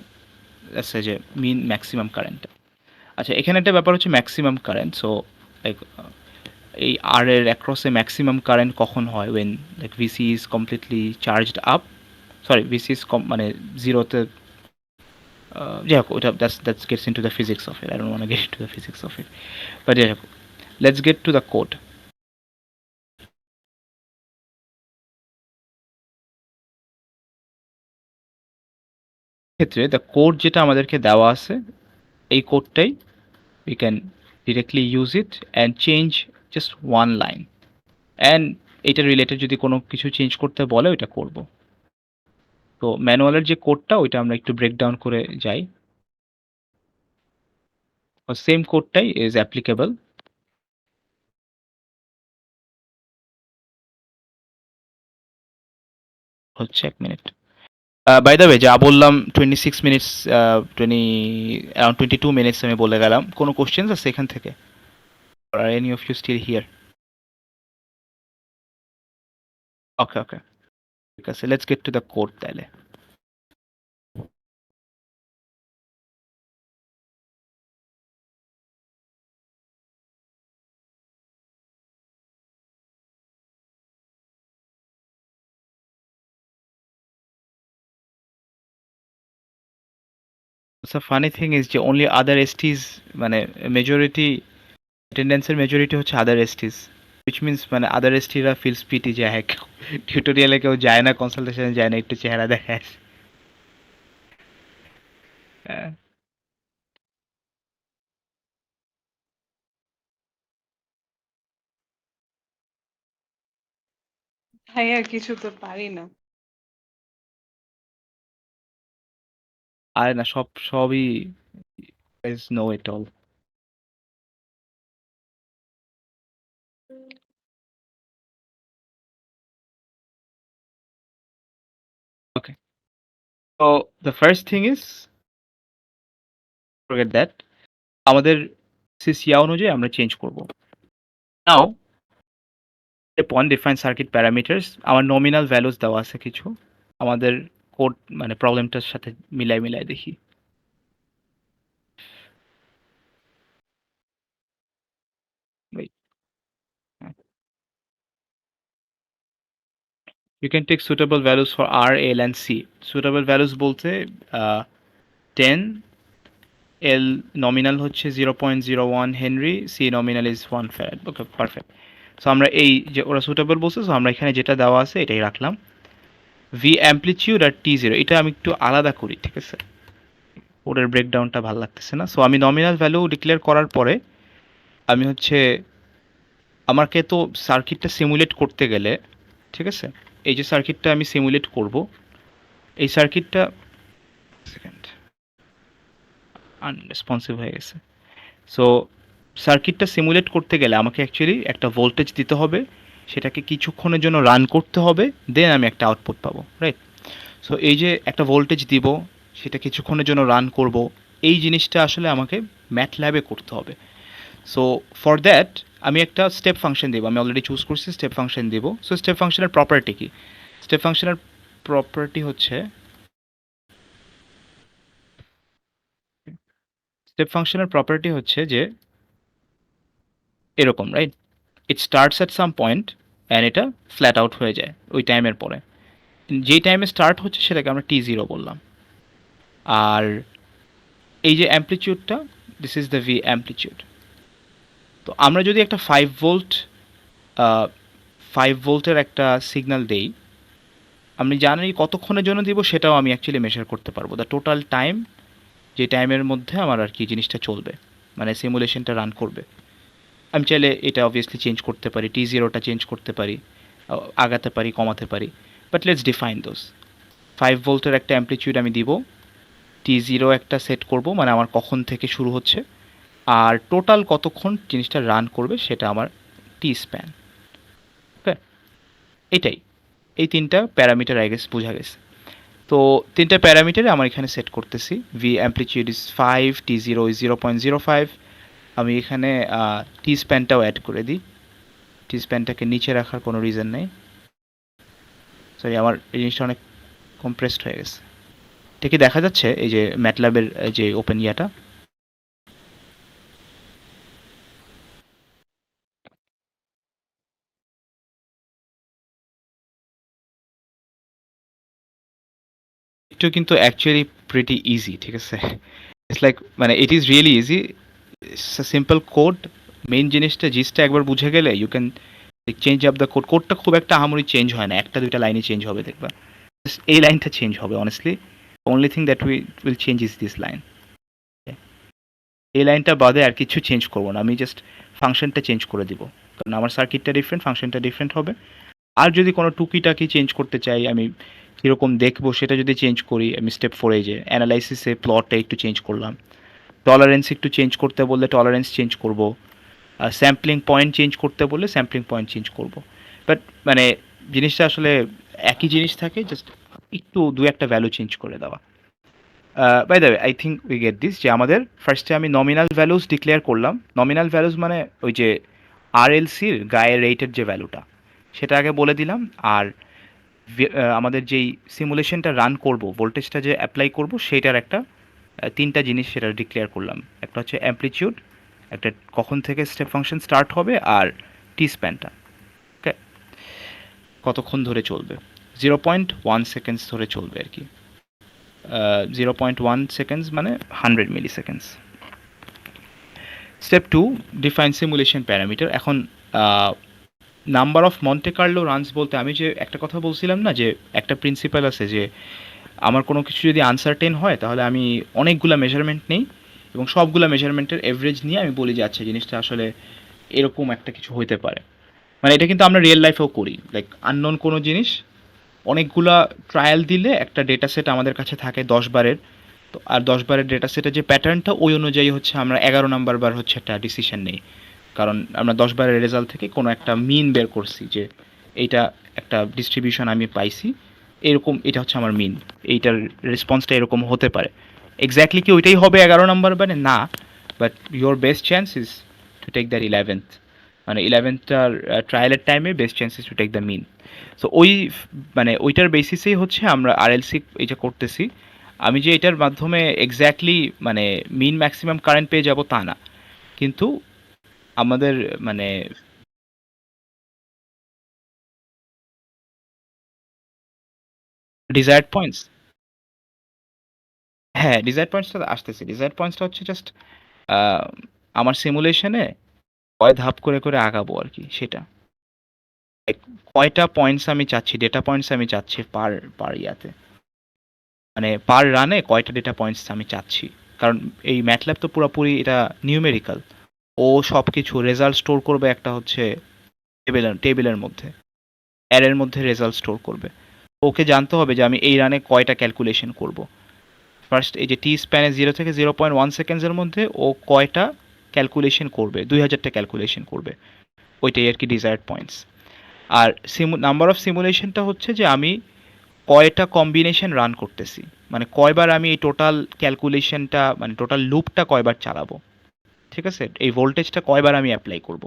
যে মিন ম্যাক্সিমাম কারেন্ট। আচ্ছা, এখানে একটা ব্যাপার হচ্ছে ম্যাক্সিমাম কারেন্ট। সো লাইক এই আর এর অ্যাক্রসে ম্যাক্সিমাম কারেন্ট কখন হয়? When like VC is completely charged up, sorry VC is মানে জিরোতে, যাই হোক, ওটা that's gets into the physics of it, I don't want get into the physics of it, but যাই হোক, let's get to the code. ক্ষেত্রে the code যেটা আমাদেরকে দেওয়া আছে, এই কোডটাই we can directly use it and change just one line, and এটা রিলেটেড যদি কোনো কিছু চেঞ্জ করতে বলে ওইটা করব। তো ম্যানুয়ালের যে কোডটা ওইটা আমরা একটু ব্রেকডাউন করে যাই। সেম কোডটাই ইজ অ্যাপ্লিকেবল হচ্ছে, এক মিনিট। বাই দ্য ওয়ে, যা বললাম 26 মিনিটস, 22 মিনিটস আমি বলে গেলাম। কোনো কোশ্চেন্স আছে এখান থেকে? Are any of you still here? Okay okay, ঠিক আছে, let's get to the code তাহলে। The funny thing is যে only other STs, মানে মেজরিটি অ্যাটেন্ডেন্সের মেজরিটি হচ্ছে আদার এসটিস, উইচ মিনস মানে আদার এসটিরা ফিলস পিটি যে হ্যাঁ টিউটোরিয়ালে কেউ যায় না, কনসালটেশনে যায় না, একটু চেহারা দেখায়। হ্যাঁ, ভাইয়া কিছু তো পারি না। আরে না, সবই ইজ নো ইট অল। ওকে, তো the first thing is forget that, আমাদের সিসিয়া অনুযায়ী আমরা চেঞ্জ করব। নাও পয়েন্ট ডিফাইন সার্কিট প্যারামিটার্স, আমার নমিনাল ভ্যালুস দেওয়া আছে কিছু, আমাদের কোড মানে প্রবলেমটার সাথে মিলাই মিলাই দেখি। Wait, You can take suitable values for R, L, and C. Suitable values বলতে 10, L nominal হচ্ছে 0.01 Henry, C nominal is 1 farad. Okay, perfect. So আমরা এই যে ওরা সুটেবল বলছে, সো আমরা এখানে যেটা দেওয়া আছে এটাই রাখলাম। ভি অ্যামপ্লিটিউড আর টি জিরো, এটা আমি একটু আলাদা করি, ঠিক আছে? ওদের ব্রেকডাউনটা ভালো লাগতেছে না। সো আমি নমিনাল ভ্যালু ডিক্লেয়ার করার পরে আমি হচ্ছে আমাকে তো সার্কিটটা সিমুলেট করতে গেলে, ঠিক আছে, এই যে সার্কিটটা আমি সিমুলেট করব, এই সার্কিটটা সেকেন্ড আনরেসপন্সিভ হয়ে গেছে। সো সার্কিটটা সিমুলেট করতে গেলে আমাকে অ্যাকচুয়ালি একটা ভোল্টেজ দিতে হবে, সেটাকে কিছুক্ষণের জন্য রান করতে হবে, দেন আমি একটা আউটপুট পাবো, রাইট? সো এই যে একটা ভোল্টেজ দিব, সেটা কিছুক্ষণের জন্য রান করব, এই জিনিসটা আসলে আমাকে ম্যাটল্যাবে করতে হবে। সো ফর দ্যাট আমি একটা স্টেপ ফাংশন দেবো, আমি অলরেডি চুজ করছি স্টেপ ফাংশন দেবো। সো স্টেপ ফাংশনের প্রপার্টি কি? স্টেপ ফাংশনের প্রপার্টি হচ্ছে, স্টেপ ফাংশনের প্রপার্টি হচ্ছে যে এরকম, right? It starts at some point and এটা ফ্ল্যাট আউট হয়ে যায় ওই টাইমের পরে। যেই টাইমে স্টার্ট হচ্ছে সেটাকে আমরা টি জিরো বললাম। আর এই যে অ্যাম্পলিটিউডটা, this is the V amplitude. তো আমরা যদি একটা 5 ভোল্টের একটা সিগন্যাল দেই, আমি জানি কতক্ষণের জন্য দিব সেটাও আমি অ্যাকচুয়ালি মেজার করতে পারবো, দ্য টোটাল টাইম, যে টাইমের মধ্যে আমার আর কি জিনিসটা চলবে, মানে সিমুলেশনটা রান করবে। আমি চাইলে এটা অবভিয়াসলি চেঞ্জ করতে পারি, টি জিরোটা চেঞ্জ করতে পারি, আগাতে পারি, কমাতে পারি, বাট লেটস ডিফাইন দোজ। 5 ভোল্টের একটা অ্যাম্পলিটিউড আমি দিব, টি জিরো একটা সেট করব, মানে আমার কখন থেকে শুরু হচ্ছে, আর টোটাল কতক্ষণ জিনিসটা রান করবে সেটা আমার টি স্প্যান। ওকে, এটাই, এই তিনটা প্যারামিটার আই গেস বোঝা গেছে। তো তিনটা প্যারামিটারে আমার এখানে সেট করতেছি, V amplitude is 5, T zero is 0.05। আমি এখানে টি স্প্যানটাও অ্যাড করে দিই, টি স্প্যানটাকে নিচে রাখার কোনো রিজন নেই। সরি, আমার এই জিনিসটা অনেক কম্প্রেসড হয়ে গেছে। এটা কি দেখা যাচ্ছে এই যে ম্যাটল্যাবের যে ওপেন ইয়াটা? একটু কিন্তু অ্যাকচুয়ালি প্রিটি ইজি, ঠিক আছে? ইটস লাইক, মানে it is really easy, simple code. Main জিনিসটা, জিসটা একবার বুঝে গেলে you can change up the code. কোডটা খুব একটা আহামরি চেঞ্জ হয় না, একটা দুইটা লাইনে চেঞ্জ হবে দেখবা। এই লাইনটা চেঞ্জ হবে honestly, only thing that will change is this line. এই লাইনটা বাদে আর কিছু চেঞ্জ করবো না, আমি জাস্ট ফাংশনটা চেঞ্জ করে দিব, কারণ আমার সার্কিটটা ডিফারেন্ট, ফাংশনটা ডিফারেন্ট হবে। আর যদি কোনো টুকিটাকি চেঞ্জ করতে চাই, আমি কীরকম দেখবো সেটা যদি চেঞ্জ করি, আমি স্টেপ 4 যে অ্যানালাইসিসে প্লটটা একটু চেঞ্জ করলাম, টলারেন্স একটু চেঞ্জ করতে বললে টলারেন্স চেঞ্জ করব, আর স্যাম্পলিং পয়েন্ট চেঞ্জ করতে বললে স্যাম্পলিং পয়েন্ট চেঞ্জ করব। বাট মানে জিনিসটা আসলে একই জিনিস থাকে, জাস্ট একটু দু একটা ভ্যালু চেঞ্জ করে দেওয়া। By the way, I think we get this, যে আমাদের ফার্স্টে আমি নমিনাল ভ্যালুস ডিক্লেয়ার করলাম। নমিনাল ভ্যালুস মানে ওই যে আরএলসির গায়ের রেটের যে ভ্যালুটা, সেটা আগে বলে দিলাম। আর আমাদের যেই সিমুলেশনটা রান করব, ভোল্টেজটা যে অ্যাপ্লাই করব, সেইটার একটা তিনটা জিনিস সেটা ডিক্লেয়ার করলাম। একটা হচ্ছে অ্যাম্পলিটিউড, একটা কখন থেকে স্টেপ ফাংশন স্টার্ট হবে, আর টি স্প্যানটা, ওকে, কতক্ষণ ধরে চলবে, 0.1 সেকেন্ডস ধরে চলবে আর কি। 0.1 সেকেন্ডস মানে 100 milliseconds. Step 2, define simulation parameter. এখন number of Monte Carlo runs বলতে আমি যে একটা কথা বলছিলাম না, যে একটা প্রিন্সিপাল আছে যে আমার কোনো কিছু যদি আনসার্টেন হয় তাহলে আমি অনেকগুলো মেজারমেন্ট নেই এবং সবগুলো মেজারমেন্টের এভারেজ নিয়ে আমি বলি যে আচ্ছা জিনিসটা আসলে এরকম একটা কিছু হইতে পারে। মানে এটা কিন্তু আমরা রিয়েল লাইফেও করি, লাইক আননোন কোনো জিনিস অনেকগুলা ট্রায়াল দিলে একটা ডেটা সেট আমাদের কাছে থাকে 10 বারের। তো আর 10 বারের ডেটা সেটের যে প্যাটার্নটা, ওই অনুযায়ী হচ্ছে আমরা 11 নম্বর বার হচ্ছে একটা ডিসিশন নেই, কারণ আমরা 10 বারের রেজাল্ট থেকে কোনো একটা মিন বের করছি যে এইটা একটা ডিস্ট্রিবিউশন আমি পাইছি এরকম, এটা হচ্ছে আমার মিন, এইটার রেসপন্সটা এরকম হতে পারে। এক্স্যাক্টলি কি ওইটাই হবে 11 নম্বর বারে? না, but your best chance is to take the 11th, মানে 11th-টার ট্রায়ালের টাইমে best chance is to take the mean. So ওই মানে ওইটার বেসিসেই হচ্ছে আমরা আরএলসি এটা করতেছি। আমি যে এটার মাধ্যমে এক্স্যাক্টলি মানে মিন ম্যাক্সিমাম কারেন্ট পেয়ে যাব তা না, কিন্তু আমাদের মানে ডিজায়ার্ড পয়েন্টস, হ্যাঁ ডিজায়ার্ড পয়েন্টসটা আসতেছে। ডিজায়ার্ড পয়েন্টসটা হচ্ছে জাস্ট আমার সিমুলেশনে কয় ধাপ করে করে আগাবো আর কি, সেটা কয়টা পয়েন্টস আমি চাচ্ছি, ডেটা পয়েন্টস আমি চাচ্ছি পার পার ইয়াতে, মানে পার রানে কয়টা ডেটা পয়েন্টস আমি চাচ্ছি। কারণ এই ম্যাটল্যাব তো পুরোপুরি এটা নিউমেরিক্যাল, ও সব কিছু রেজাল্ট স্টোর করবে একটা হচ্ছে টেবিলের মধ্যে, অ্যারের মধ্যে রেজাল্ট স্টোর করবে। ওকে জানতে হবে যে আমি এই রানে কয়টা ক্যালকুলেশন করব। ফার্স্ট এই যে টি স্প্যানে 0 থেকে 0.1 সেকেন্ডসের মধ্যে ও কয়টা ক্যালকুলেশন করবে, 2000টা ক্যালকুলেশন করবে, ওইটাই আর কি ডিজায়ার্ড পয়েন্টস। আর নাম্বার অফ সিমুলেশনটা হচ্ছে যে আমি কয়টা কম্বিনেশন রান করতেছি, মানে কয়বার আমি এই টোটাল ক্যালকুলেশনটা মানে টোটাল লুপটা কয়বার চালাবো, ঠিক আছে, এই ভোল্টেজটা কয়বার আমি অ্যাপ্লাই করব।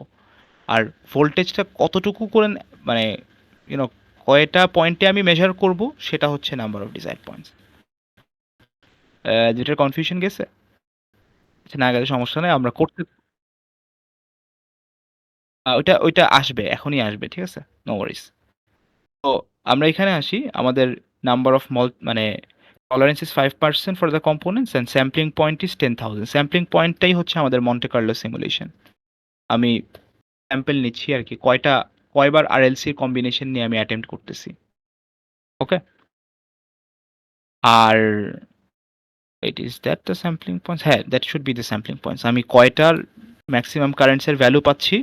আর ভোল্টেজটা কতটুকু করে মানে ইউনো কয়টা পয়েন্টে আমি মেজার করব, সেটা হচ্ছে নাম্বার অফ ডিজায়ার্ড পয়েন্টস। যেটার কনফিউশন গেছে, আচ্ছা না গেলে সমস্যা নেই, আমরা করতে ওইটা ওইটা আসবে, এখনই আসবে, ঠিক আছে, নো ওয়ারিস। তো আমরা এখানে আসি, আমাদের নাম্বার অফ মানে tolerance is 5% for the components and sampling point is 10,000। Sampling পয়েন্টটাই হচ্ছে আমাদের মন্টে কার্লো সিমুলেশন। আমি স্যাম্পল নিচ্ছি আর কি, কয়বার আরএলসির কম্বিনেশন নিয়ে আমি অ্যাটেম্প্ট করতেছি, ওকে। আর it is that the sampling points, হ্যাঁ that should be the sampling points. আমি কয়টার ম্যাক্সিমাম কারেন্টসের ভ্যালু পাচ্ছি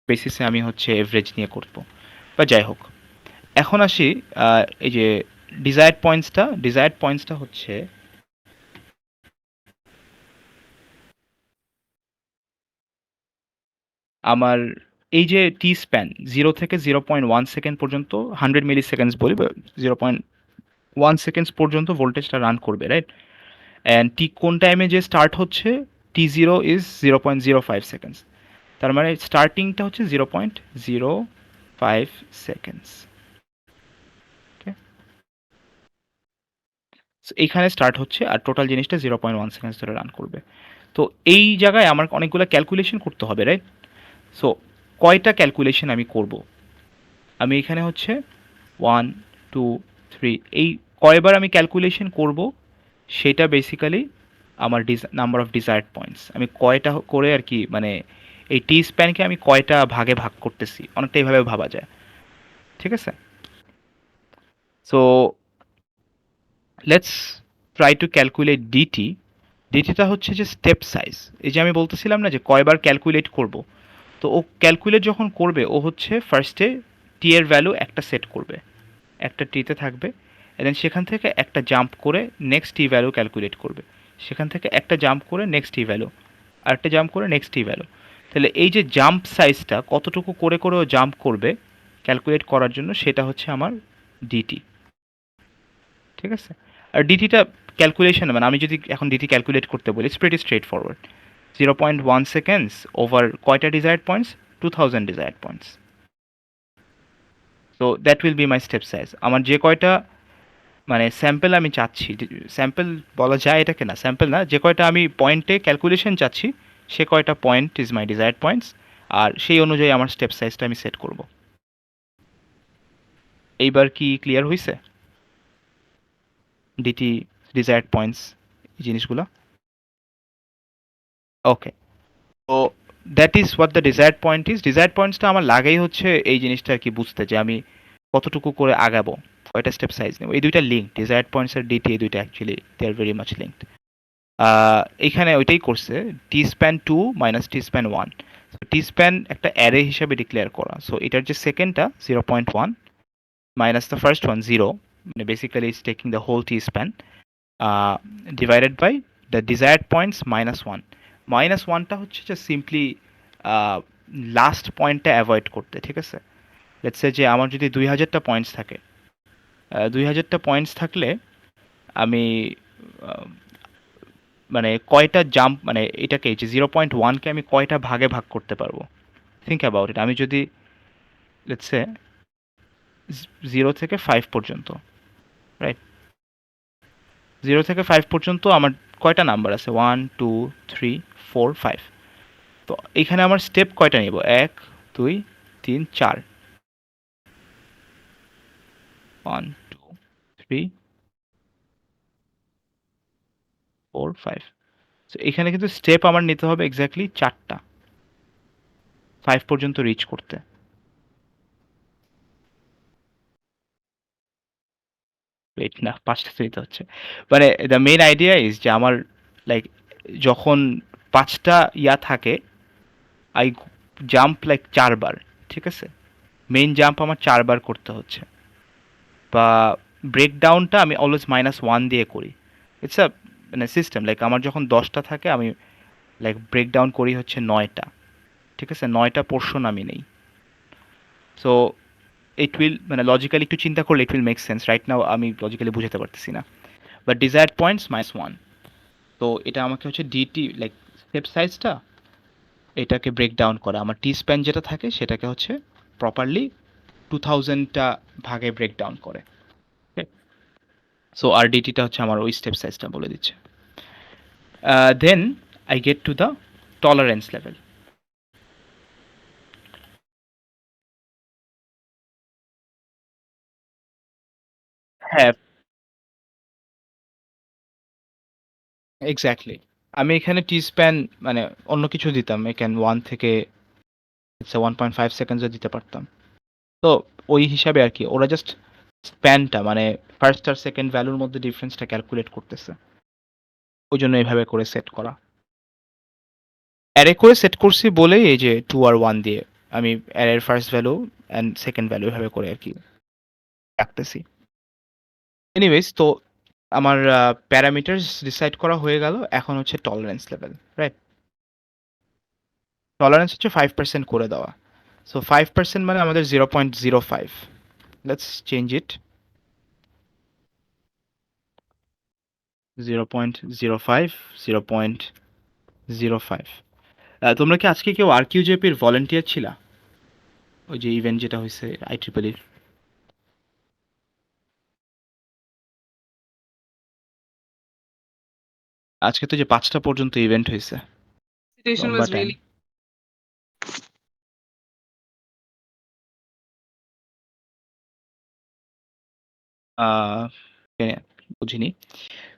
বেসিসে আমি হচ্ছে এভারেজ নিয়ে করবো, বা যাই হোক। এখন আসি এই যে ডিজায়ার্ড পয়েন্টসটা হচ্ছে আমার এই যে টি স্প্যান 0 থেকে 0.1 সেকেন্ড পর্যন্ত, 100 মিলি সেকেন্ডস বলি বা 0.1 সেকেন্ডস পর্যন্ত ভোল্টেজটা রান করবে, রাইট। অ্যান্ড টি কোন টাইমে যে স্টার্ট হচ্ছে, T0 ইজ 0.05 সেকেন্ডস, তার মানে স্টার্টিংটা হচ্ছে 0.05 সেকেন্ডস, ওকে। এইখানে স্টার্ট হচ্ছে আর টোটাল জিনিসটা 0.1 সেকেন্ডস ধরে রান করবে। তো এই জায়গায় আমার অনেকগুলো ক্যালকুলেশন করতে হবে, রাইট। সো কয়টা ক্যালকুলেশন আমি করব, আমি এখানে হচ্ছে 1 2 3 এই কয়বার আমি ক্যালকুলেশন করব, সেটা বেসিক্যালি আমার নাম্বার অফ ডিজায়ার্ড পয়েন্টস। আমি কয়টা করে আর কি, মানে এই টি স্প্যানকে আমি কয়টা ভাগে ভাগ করতেছি, অনেকটা এইভাবে ভাবা যায়, ঠিক আছে। So let's try to calculate DT. ডিটিটা হচ্ছে যে স্টেপ সাইজ, এই যে আমি বলতেছিলাম না যে কয়বার ক্যালকুলেট করব। তো ও ক্যালকুলেট যখন করবে, ও হচ্ছে ফার্স্টে টি এর ভ্যালু একটা সেট করবে, একটা টিতে থাকবে, দেন সেখান থেকে একটা জাম্প করে নেক্সট টি ভ্যালু ক্যালকুলেট করবে, সেখান থেকে একটা জাম্প করে নেক্সট টি ভ্যালু, আরেকটা জাম্প করে নেক্সট টি ভ্যালু। তাহলে এই যে জাম্প সাইজটা কতটুকু করে করে ও জাম্প করবে ক্যালকুলেট করার জন্য, সেটা হচ্ছে আমার ডিটি, ঠিক আছে। আর ডিটিটা ক্যালকুলেশন, মানে আমি যদি এখন ডিটি ক্যালকুলেট করতে বলি, it's pretty straightforward. 0.1 seconds over কয়টা desired points, 2000 desired points. So that will be my step size. আমার যে কয়টা মানে স্যাম্পল আমি চাচ্ছি, স্যাম্পল বলা যায় এটাকে, না স্যাম্পল না, যে কয়টা আমি পয়েন্টে ক্যালকুলেশন চাচ্ছি, সে কয়টা point is my desired points. আর সেই অনুযায়ী আমার স্টেপ সাইজটা আমি সেট করব। এইবার কি ক্লিয়ার হয়েছে ডিটি, ডিজায়ার্ড পয়েন্টস, এই জিনিসগুলো? ওকে। তো that is what the desired point is. Desired পয়েন্টসটা আমার লাগাই হচ্ছে এই জিনিসটা আর কি বুঝতে, যে আমি কতটুকু করে আগাবো, কয়টা স্টেপ সাইজ নেব। এই দুইটা লিঙ্ক, ডিজায়ার্ড পয়েন্টস আর ডিটি, এই দুইটা actually they are very much linked. এখানে ওইটাই করছে, T span 2 minus T span 1। T span একটা অ্যারে হিসাবে ডিক্লেয়ার করা, সো এটার যে সেকেন্ডটা 0.1 মাইনাস দ্য ফার্স্ট ওয়ান 0, মানে basically it's taking the whole T span, divided by the desired points -1। -1টা হচ্ছে যে সিম্পলি লাস্ট পয়েন্টটা অ্যাভয়েড করতে, ঠিক আছে। লেটস সে যে আমার যদি 2000টা পয়েন্টস থাকে, 2000টা পয়েন্টস থাকলে আমি মানে কয়টা জাম্প, মানে এটাকে যে 0.1কে আমি কয়টা ভাগে ভাগ করতে পারবো, থিঙ্ক অ্যাবাউট ইট। আমি যদি লেটস সে 0 থেকে 5 পর্যন্ত, রাইট, 0 থেকে 5 পর্যন্ত আমার কয়টা নাম্বার আছে, 1 2 3 4 5। তো এখানে আমার স্টেপ কয়টা নিব, 1 2 3 4, 1 2 3 4 5 সো এখানে কিন্তু স্টেপ আমার নিতে হবে এক্স্যাক্টলি 4টা 5 পর্যন্ত রিচ করতে। ওয়েট না 5টা তো নিতে হচ্ছে। মানে দ্য মেইন আইডিয়া ইজ যে আমার লাইক যখন 5টা থাকে আই জাম্প লাইক 4 বার, ঠিক আছে? মেইন জাম্প আমার 4 বার করতে হচ্ছে। বা ব্রেকডাউনটা আমি অলওয়েজ -1 দিয়ে করি। ইটস আ মানে সিস্টেম লাইক আমার যখন 10টা থাকে আমি লাইক ব্রেকডাউন করি হচ্ছে 9টা, ঠিক আছে? 9টা পোর্শন আমি নেই। সো ইট উইল মানে লজিক্যালি একটু চিন্তা করলে it will make sense. Right now আমি লজিক্যালি বুঝাতে পারতেছি না। But desired points -1। তো এটা আমাকে হচ্ছে ডিটি লাইক স্টেপ সাইজটা এটাকে ব্রেকডাউন করা। আমার টি স্প্যান যেটা থাকে সেটাকে হচ্ছে প্রপারলি 2000টা ভাগে ব্রেকডাউন করে। সো আর ডিটিটা হচ্ছে আমার ওই স্টেপ সাইজটা বলে দিচ্ছে। Then I get to the tolerance level. হ্যাঁ, এক্স্যাক্টলি। আমি এখানে টি স্প্যান মানে অন্য কিছু দিতাম। এখান 1 থেকে 1.5 সেকেন্ডসও দিতে পারতাম। তো ওই হিসাবে আর কি ওরা জাস্ট স্প্যানটা মানে ফার্স্ট আর সেকেন্ড ভ্যালুর মধ্যে ডিফারেন্সটা ক্যালকুলেট করতেছে। ওই জন্য এইভাবে করে সেট করা। অ্যারে করে সেট করছি বলেই এই যে 2 আর 1 দিয়ে আমি অ্যারের first value and second value এভাবে করে আর কি রাখতেছি। এনিওয়েজ তো আমার প্যারামিটারস ডিসাইড করা হয়ে গেল। এখন হচ্ছে টলারেন্স লেভেল, রাইট? টলারেন্স হচ্ছে 5% করে দেওয়া। সো 5% মানে আমাদের 0.05। Let's change it 0.05 0.05। তোমরা কি আজকে কেউ আরকিউজেপির ভলেন্টিয়ার ছিলা? ওই যে ইভেন্ট যেটা হয়েছে আইট্রিপলির। আজকে তো যে 5টা পর্যন্ত ইভেন্ট হয়েছে, Situation লম্বা was টাইম। really বুঝিনি।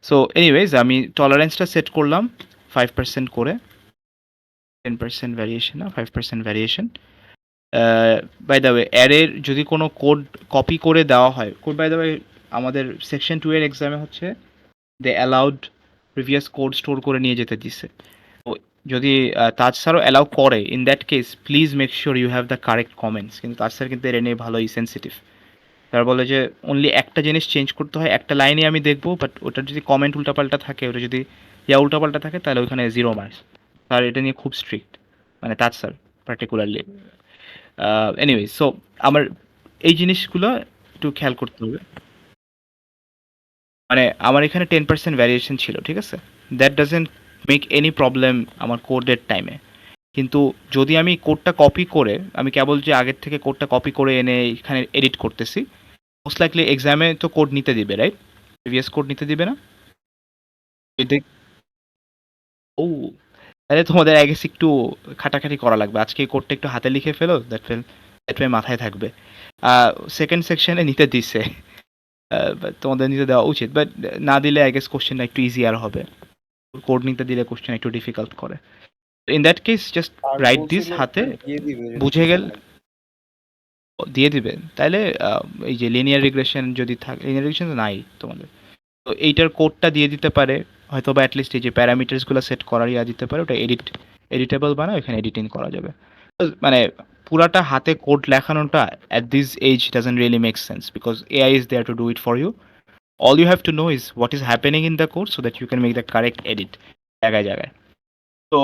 সো এনিওয়েজ আমি টলারেন্সটা সেট করলাম 5% করে। 10% ভ্যারিয়েশন না 5% ভ্যারিয়েশন। বাই দ্য ওয়ে অ্যারের যদি কোনো কোড কপি করে দেওয়া হয়, কোড বাই দ্য ওয়ে আমাদের সেকশন 2 এর এক্সামে হচ্ছে দে অ্যালাউড প্রিভিয়াস কোড স্টোর করে নিয়ে যেতে দিছে। তো যদি তাজ স্যারও অ্যালাউ করে in that case please make sure you have the correct comments. কিন্তু তাজ স্যার কিন্তু এর নিয়ে ভালোই সেন্সিটিভ। তার বলে যে অনলি একটা জিনিস চেঞ্জ করতে হয়, একটা লাইনে আমি দেখবো, বাট ওটার যদি কমেন্ট উল্টাপাল্টা থাকে, ওটা যদি উল্টাপাল্টা থাকে তাহলে ওইখানে 0 মার্কস। স্যার এটা নিয়ে খুব স্ট্রিক্ট, মানে তাজ স্যার পার্টিকুলারলি। এনিওয়ে সো আমার এই জিনিসগুলো একটু খেয়াল করতে হবে। মানে আমার এখানে 10% ভ্যারিয়েশন ছিল, ঠিক আছে? That doesn't make any problem আমার কোডের টাইমে। কিন্তু যদি আমি কোডটা কপি করে আমি কেবল যে আগের থেকে কোডটা কপি করে এনে এখানে এডিট করতেছি, মোস্ট লাইকলি এক্সামে তো কোড নিতে দিবে, রাইট? প্রিভিয়াস কোড নিতে দিবে না? এটা ও, তাহলে তোমাদের আই গেস একটু খাটাখাটি করা লাগবে। আজকে এই কোডটা একটু হাতে লিখে ফেলো, দ্যাট ওয়ে মাথায় থাকবে। সেকেন্ড সেকশনে নিতে দিছে, but তোমাদের নিতে দেওয়া উচিত, বাট না দিলে আই গেস কোশ্চেনটা একটু ইজিয়ার হবে। কোড নিতে দিলে কোশ্চেন একটু ডিফিকাল্ট করে। ইন দ্যাট কেস জাস্ট আর রাইট দিস বলছিল হাতে, দিয়ে দিবে যদি বুঝে কিছু গেল লাগে। দিয়ে দিবে। তাহলে এই যে লিনিয়ার রিগ্রেশন যদি থাকে, লিনিয়ার রিগ্রেশন তো নাই তোমাদের, তো এইটার কোডটা দিয়ে দিতে পারে হয়তো, বা অ্যাটলিস্ট এই যে প্যারামিটার্সগুলো সেট করার দিতে পারে, ওটা এডিটেবল বানায় ওখানে এডিটিং করা যাবে। তো মানে পুরাটা হাতে কোড লেখানোটা at this age doesn't really make sense because AI is there to do it for you. All you have to know is what is happening in the code so that you can make the correct edit জায়গায় জায়গায়। তো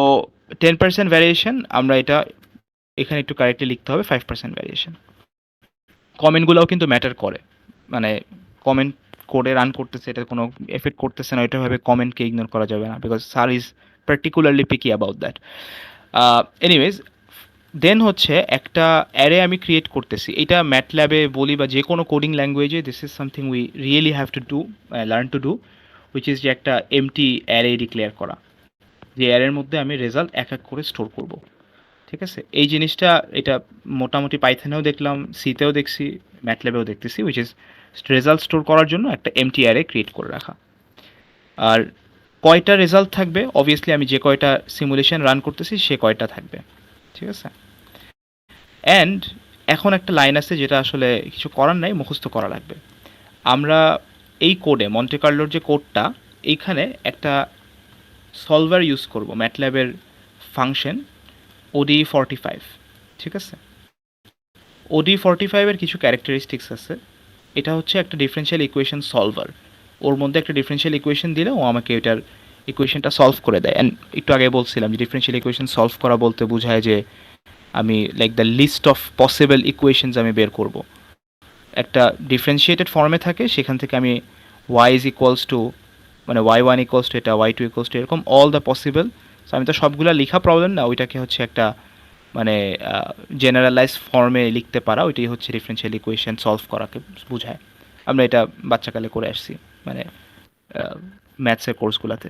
10% variation আমরা এটা এখানে একটু correctly লিখতে হবে 5% variation. কমেন্টগুলোও কিন্তু ম্যাটার করে। মানে কমেন্ট কোডে রান করতেছে, এটা কোনো এফেক্ট করতেছে না, এটা ভাবে কমেন্টকে ইগনোর করা যাবে না because sir is particularly picky about that. Anyways then হচ্ছে একটা অ্যারে আমি ক্রিয়েট করতেছি। এটা ম্যাটল্যাবে বলি বা যে কোনো কোডিং ল্যাঙ্গুয়েজে this is something we really have to do, learn to do, which is যে একটা এমটি অ্যারে ডিক্লেয়ার করা, যে অ্যারের মধ্যে আমি রেজাল্ট এক এক করে স্টোর করব, ঠিক আছে? এই জিনিসটা এটা মোটামুটি পাইথনেও দেখলাম, সিতেও দেখছি, ম্যাটল্যাবেও দেখতেছি, উইচ ইজ রেজাল্ট স্টোর করার জন্য একটা এমটি অ্যারে ক্রিয়েট করে রাখা। আর কয়টা রেজাল্ট থাকবে, অবভিয়াসলি আমি যে কয়টা সিমুলেশন রান করতেছি সে কয়টা থাকবে। ঠিক আছে? অ্যান্ড এখন একটা লাইন আছে যেটা আসলে কিছু করার নাই, মুখস্থ করা লাগবে। আমরা এই কোডে মন্টে কার্লোর যে কোডটা, এইখানে একটা সলভার ইউজ করব, ম্যাটল্যাবের ফাংশন ODE45। ঠিক আছে? ODE45 এর কিছু ক্যারেক্টারিস্টিক্স আছে। এটা হচ্ছে একটা ডিফারেনশিয়াল ইকুয়েশন সলভার। ওর মধ্যে একটা ডিফারেনশিয়াল ইকুয়েশন দিলে ও আমাকে এটার ইকুয়েশনটা সলভ করে দেয়। অ্যান্ড একটু আগে বলছিলাম যে ডিফারেনশিয়াল ইকুয়েশন সলভ করা বলতে বোঝায় যে আমি like the list of possible equations আমি বের করব। একটা ডিফারেন্সিয়েটেড ফর্মে থাকে, সেখান থেকে আমি y ইজ ইকুয়ালস টু, মানে y1 ইকুয়ালস টু এটা, y2 ইকুয়ালস টু এরকম অল দ্য পসিবল। সো আমি তো সবগুলো লেখা প্রবলেম না, ওইটাকে হচ্ছে একটা মানে জেনারেলাইজ ফর্মে লিখতে পারা, ওইটাই হচ্ছে ডিফারেনশিয়াল ইকুয়েশন সলভ করাকে বোঝায়। আমরা এটা বাচ্চাকালে করে আসছি, মানে ম্যাথসের কোর্সগুলোতে।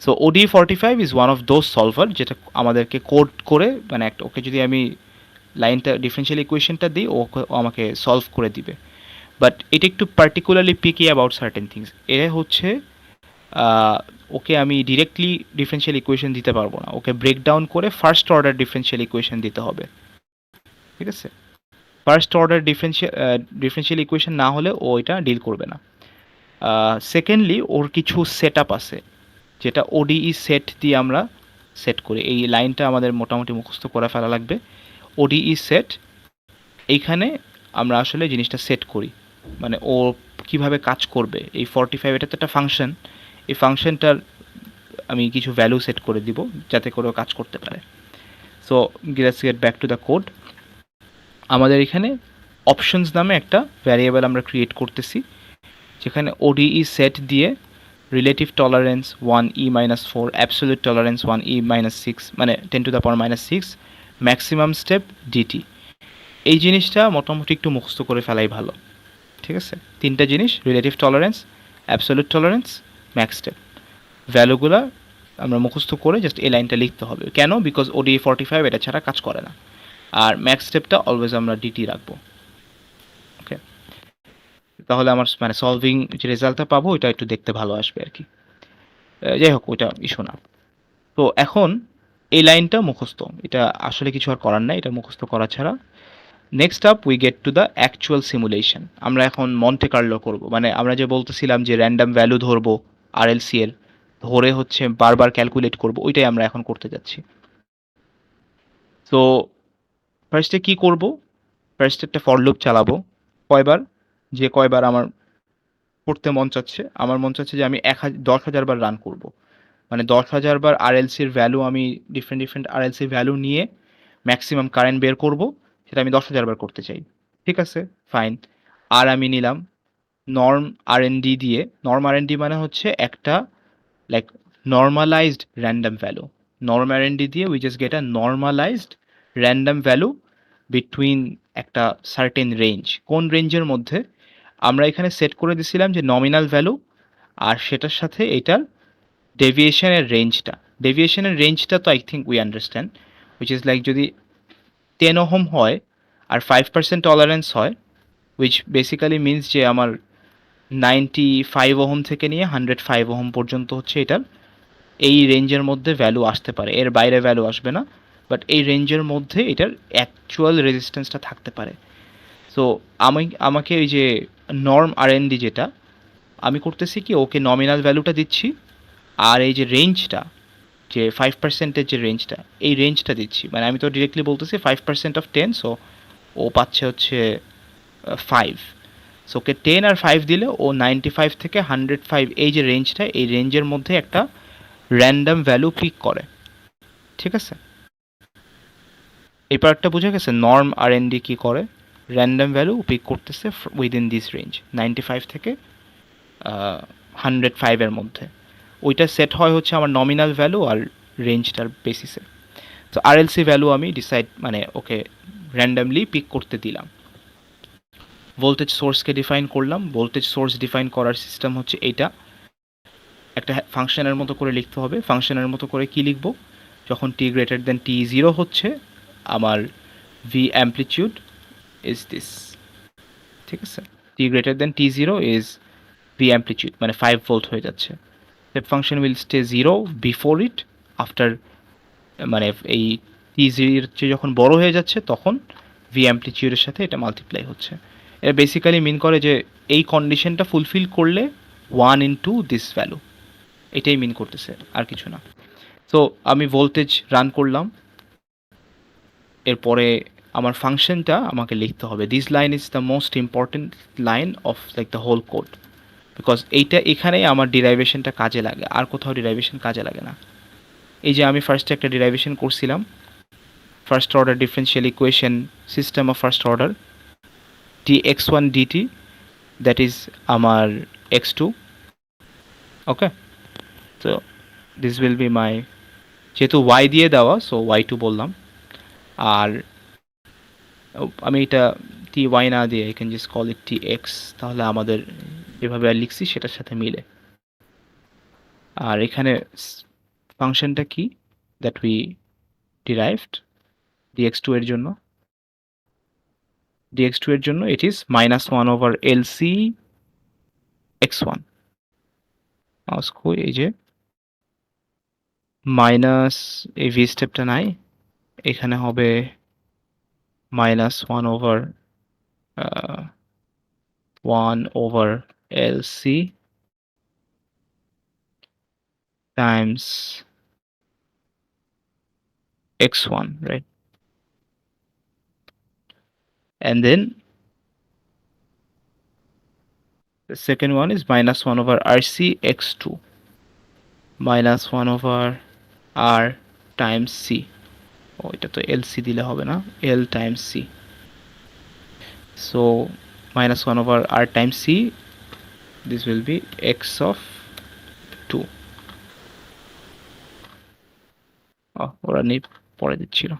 So ODE45 is one of those solver, যেটা আমাদেরকে কোড করে, মানে একটা ওকে যদি আমি লাইনটা ডিফারেনশিয়াল ইকুয়েশনটা দিই, ও আমাকে সলভ করে দিবে। বাট এটা একটু particularly picky about certain things. এটা হচ্ছে ওকে আমি ডিরেক্টলি ডিফারেনশিয়াল ইকুয়েশন দিতে পারবো না, ওকে ব্রেকডাউন করে ফার্স্ট অর্ডার ডিফারেনশিয়াল ইকুয়েশন দিতে হবে। ঠিক আছে? ফার্স্ট অর্ডার ডিফারেনশিয়াল ইকুয়েশন না হলে ও এটা ডিল করবে না। সেকেন্ডলি ওর কিছু সেট আপ আছে, যেটা ওডিই সেট দিয়ে আমরা সেট করি। এই লাইনটা আমাদের মোটামুটি মুখস্থ করে ফেলা লাগবে। ওডিই সেট, এইখানে আমরা আসলে জিনিসটা সেট করি, মানে ও কিভাবে কাজ করবে। এই 45 এটা তো একটা ফাংশন, এই ফাংশনটার আমি কিছু ভ্যালু সেট করে দিব যাতে করে ও কাজ করতে পারে। So let's get back to the code. আমাদের এখানে অপশনস নামে একটা ভ্যারিয়েবল আমরা ক্রিয়েট করতেছি, যেখানে ওডিই সেট দিয়ে relative tolerance 1e-4, absolute tolerance 1e-6, মানে 10⁻⁻6, ম্যাক্সিমাম স্টেপ ডিটি। এই জিনিসটা মোটামুটি একটু মুখস্থ করে ফেলাই ভালো। ঠিক আছে? তিনটা জিনিস, relative tolerance, absolute tolerance, max step, ভ্যালুগুলো আমরা মুখস্থ করে জাস্ট এই লাইনটা লিখতে হবে। কেন? বিকজ ODE45 এটা ছাড়া কাজ করে না। আর ম্যাক্স স্টেপটা অলওয়েজ আমরা ডিটি রাখবো। ওকে, তাহলে আমার মানে সলভিং যে রেজাল্টটা পাবো ওইটা একটু দেখতে ভালো আসবে আর কি। যাই হোক, ওইটা ইস্যু না। তো এখন এই লাইনটা মুখস্থ, এটা আসলে কিছু আর করার নাই, এটা মুখস্থ করা ছাড়া। Next up we get to the actual simulation. আমরা এখন মন্টে কার্লো করব, মানে আমরা যে বলতেছিলাম যে র্যান্ডম ভ্যালু ধরবো আরএলসি এর, ধরে হচ্ছে বারবার ক্যালকুলেট করব, ওইটাই আমরা এখন করতে যাচ্ছি। তো ফার্স্টে কি করব, ফার্স্টে একটা ফর লুপ চালাবো। কয়বার? যে কয়বার আমার করতে মন চাচ্ছে। আমার মন চাচ্ছে যে আমি 10,000 বার রান করব, মানে 10,000 বার আরএলসির ভ্যালু, আমি ডিফারেন্ট ডিফারেন্ট আরএলসির ভ্যালু নিয়ে ম্যাক্সিমাম কারেন্ট বের করব, সেটা আমি 10,000 বার করতে চাই। ঠিক আছে, ফাইন। আর আমি নিলাম নর্ম আরএনডি দিয়ে। নর্ম আরএনডি মানে হচ্ছে একটা like normalized random value. Norm RND দিয়ে we just get a normalized random value between একটা সার্টেন রেঞ্জ। কোন রেঞ্জের মধ্যে? আমরা এখানে সেট করে দিছিলাম যে নমিনাল ভ্যালু, আর সেটার সাথে এটার ডেভিয়েশনের রেঞ্জটা। ডেভিয়েশনের রেঞ্জটা তো I think we understand, which is like যদি 10 ওহম হয় আর 5% টলারেন্স হয়, উইচ বেসিক্যালি মিনস যে আমার 95 ওহম থেকে নিয়ে 105 ওহম পর্যন্ত হচ্ছে এটার এই রেঞ্জের মধ্যে ভ্যালু আসতে পারে, এর বাইরে ভ্যালু আসবে না, বাট এই রেঞ্জের মধ্যে এটার অ্যাকচুয়াল রেজিস্ট্যান্সটা থাকতে পারে। সো আমাকে ওই যে নর্ম আরএনডি যেটা আমি করতেছি কি, ওকে নমিনাল ভ্যালুটা দিচ্ছি, আর এই যে রেঞ্জটা, যে 5%-এর যে রেঞ্জটা, এই রেঞ্জটা দিচ্ছি। মানে আমি তো ডিরেক্টলি বলতেছি 5% অফ 10, সো ও পাচ্ছে হচ্ছে 5। সো ওকে 10 আর 5 দিলে ও 95 থেকে 105, এই যে রেঞ্জটা, এই রেঞ্জের মধ্যে একটা র্যান্ডম ভ্যালু পিক করে। ঠিক আছে, এই পার্টটা বুঝে গেছে? নর্ম আর এন ডি কী করে, র্যান্ডম ভ্যালু পিক করতেছে উইদিন দিস রেঞ্জ, 95 থেকে 105-এর মধ্যে। ওইটা সেট হয় হচ্ছে আমার নমিনাল ভ্যালু আর রেঞ্জটার বেসিসে। তো আরএলসি ভ্যালু আমি ডিসাইড, মানে ওকে র্যান্ডামলি পিক করতে দিলাম। ভোল্টেজ সোর্সকে ডিফাইন করলাম। ভোল্টেজ সোর্স ডিফাইন করার সিস্টেম হচ্ছে এইটা, একটা ফাংশনের মতো করে লিখতে হবে। ফাংশনের মতো করে কি লিখব? যখন t greater than t0 হচ্ছে, আমার ভি অ্যাম্পলিটিউড ইজ দিস, ঠিক আছে। T greater than T zero is V amplitude, মানে 5 ভোল্ট হয়ে যাচ্ছে। Step function will stay zero before it, after মানে এই টি জির চেয়ে যখন বড় হয়ে যাচ্ছে তখন ভি অ্যাম্পলিটিউডের সাথে এটা মাল্টিপ্লাই হচ্ছে। এটা বেসিক্যালি মিন করে যে এই কন্ডিশনটা ফুলফিল করলে 1 ইন্টু দিস ভ্যালু, এটাই মিন করতেছে, আর কিছু না। তো আমি ভোল্টেজ রান করলাম, এরপরে আমার ফাংশনটা আমাকে লিখতে হবে। This line is the most important line of like the whole code, because এইটা এখানেই আমার ডিরাইভেশনটা কাজে লাগে, আর কোথাও ডিরাইভেশন কাজে লাগে না। এই যে আমি ফার্স্টে একটা ডিরাইভেশন করছিলাম, first order differential equation system of first order dx1 dt, that is আমার x2, ওকে। তো দিস উইল বি মাই, যেহেতু y দিয়ে দেওয়া সো y2 বললাম। আর আমি এটা টি ওয়াই না দিয়ে I can just call it T X, তাহলে আমাদের যেভাবে আর লিখছি সেটার সাথে মিলে। আর এখানে ফাংশনটা কি দ্যাট উই ডিরাইভড dx2 এর জন্য, dx2 এর জন্য ইট ইজ -1/LC x1। এই যে মাইনাস, এই ভি স্টেপটা নাই, এখানে হবে -1/LC times x1, right? And then the second one is -1/RC x2, -1/R times C. ও এটা তো LC দিলে হবে না, L times C. So -1/R times C, this will be x of 2. ওরা নিয়ে পরে দিচ্ছিল।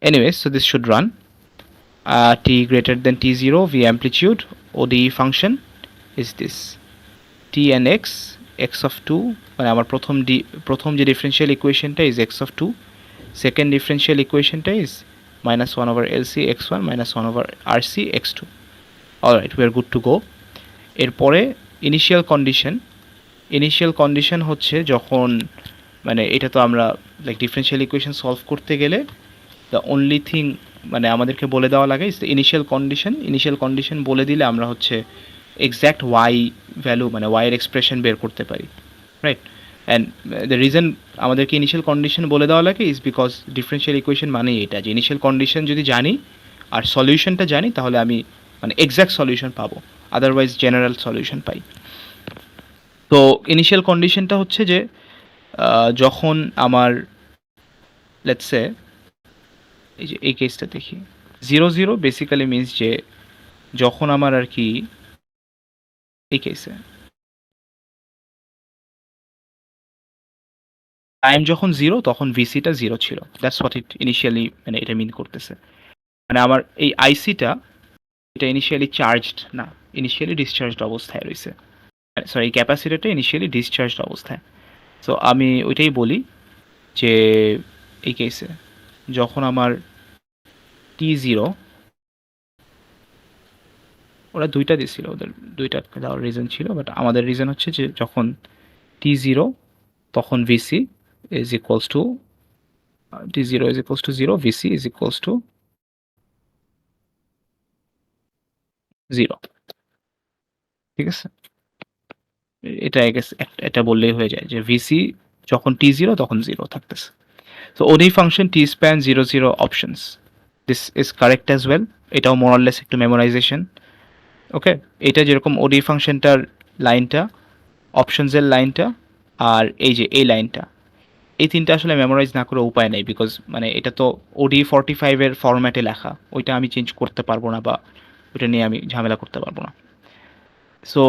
Anyways, so this should run. T greater than T0, V amplitude, ODE function is this. T and x of 2, মানে আমার প্রথম যে differential ইকুয়েশনটা is x of 2, second differential ইকুয়েশনটা is -1/LC x1 -1/RC x2. Alright, we are good to go. এরপরে initial condition হচ্ছে যখন, মানে এটা তো আমরা লাইক ডিফারেন্সিয়াল ইকুয়েশন সলভ করতে গেলে দ্য অনলি থিং মানে আমাদেরকে বলে দেওয়া লাগে ইজ দ্য ইনিশিয়াল কন্ডিশন বলে দিলে আমরা হচ্ছে এক্স্যাক্ট ওয়াই ভ্যালু, মানে ওয়াইয়ের এক্সপ্রেশন বের করতে পারি, রাইট। অ্যান্ড দ্য রিজন আমাদেরকে ইনিশিয়াল কন্ডিশন বলে দেওয়া লাগে ইজ বিকজ ডিফারেন্সিয়াল ইকুয়েশন মানেই এটা, যে ইনিশিয়াল কন্ডিশন যদি জানি আর সলিউশনটা জানি তাহলে আমি মানে এক্স্যাক্ট সলিউশন পাবো, আদারওয়াইজ জেনারেল সলিউশন পাই। তো ইনিশিয়াল কন্ডিশনটা হচ্ছে যে যখন আমার লেটস সে এই যে এই কেসটা দেখি 0 বেসিক্যালি মিনস যে যখন আমার আর কি এই কেসে টাইম যখন 0 তখন ভিসিটা 0 ছিল, দ্যাটস হোয়াট ইট ইনিশিয়ালি, মানে এটা মিন করতেছে। মানে আমার এই আইসিটা এটা ইনিশিয়ালি চার্জড না, ইনিশিয়ালি ডিসচার্জড অবস্থায় রয়েছে, সরি ক্যাপাসিটারটা ইনিশিয়ালি ডিসচার্জড অবস্থায়। সো আমি ওইটাই বলি যে এই কেসে যখন আমার T0, ওরা দুইটা দিয়েছিল, ওদের দুইটা দেওয়ার রিজন ছিল, বাট আমাদের রিজন হচ্ছে যে যখন T0 তখন VC is equals two T0 is equals two 0, VC is equals two 0, ঠিক আছে। এটা এটা বললেই হয়ে যায় যে ভিসি যখন T0 তখন 0 থাকতেছে। So ODE function T span 0 options, this is correct as well. এটাও মোরাললেস একটু মেমোরাইজেশন, ওকে। এটা যেরকম ওডি ফাংশনটার লাইনটা, অপশনসের লাইনটা, আর এই যে এই লাইনটা, এই তিনটা আসলে মেমোরাইজ না করে উপায় নেই, বিকজ মানে এটা তো ওডি 45-এর ফরম্যাটে লেখা, ওইটা আমি চেঞ্জ করতে পারবো না বা ওইটা নিয়ে আমি ঝামেলা করতে পারবো না। সো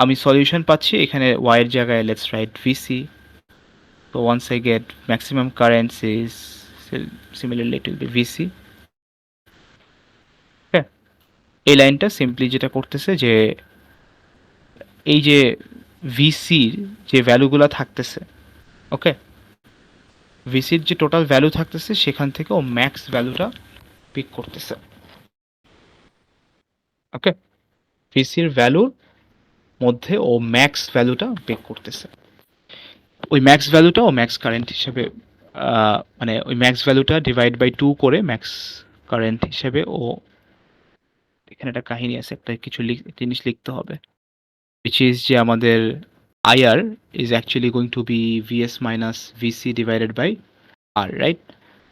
আমি সলিউশন পাচ্ছি এখানে ওয়াইয়ের জায়গায় let's write VC. So once I get maximum currents is similarly it will be VC. Okay, এই লাইনটা সিম্পলি যেটা করতেছে যে এই যে ভিসির যে ভ্যালুগুলো থাকতেছে, ওকে, ভিসির যে টোটাল ভ্যালু থাকতেছে সেখান থেকে ও ম্যাক্স ভ্যালুটা পিক করতেছে। ওকে, ভিসির ভ্যালুর মধ্যে ও ম্যাক্স ভ্যালুটা পিক করতেছে। ওই ম্যাক্স ভ্যালুটা ও ম্যাক্স কারেন্ট হিসেবে মানে ওই ম্যাক্স ভ্যালুটা ডিভাইড বাই 2 করে ম্যাক্স কারেন্ট হিসেবে ও এখানে একটা কাহিনী আছে, একটা কিছু জিনিস লিখতে হবে, which is যে আমাদের IR is actually going to be VS minus VC divided by R, right?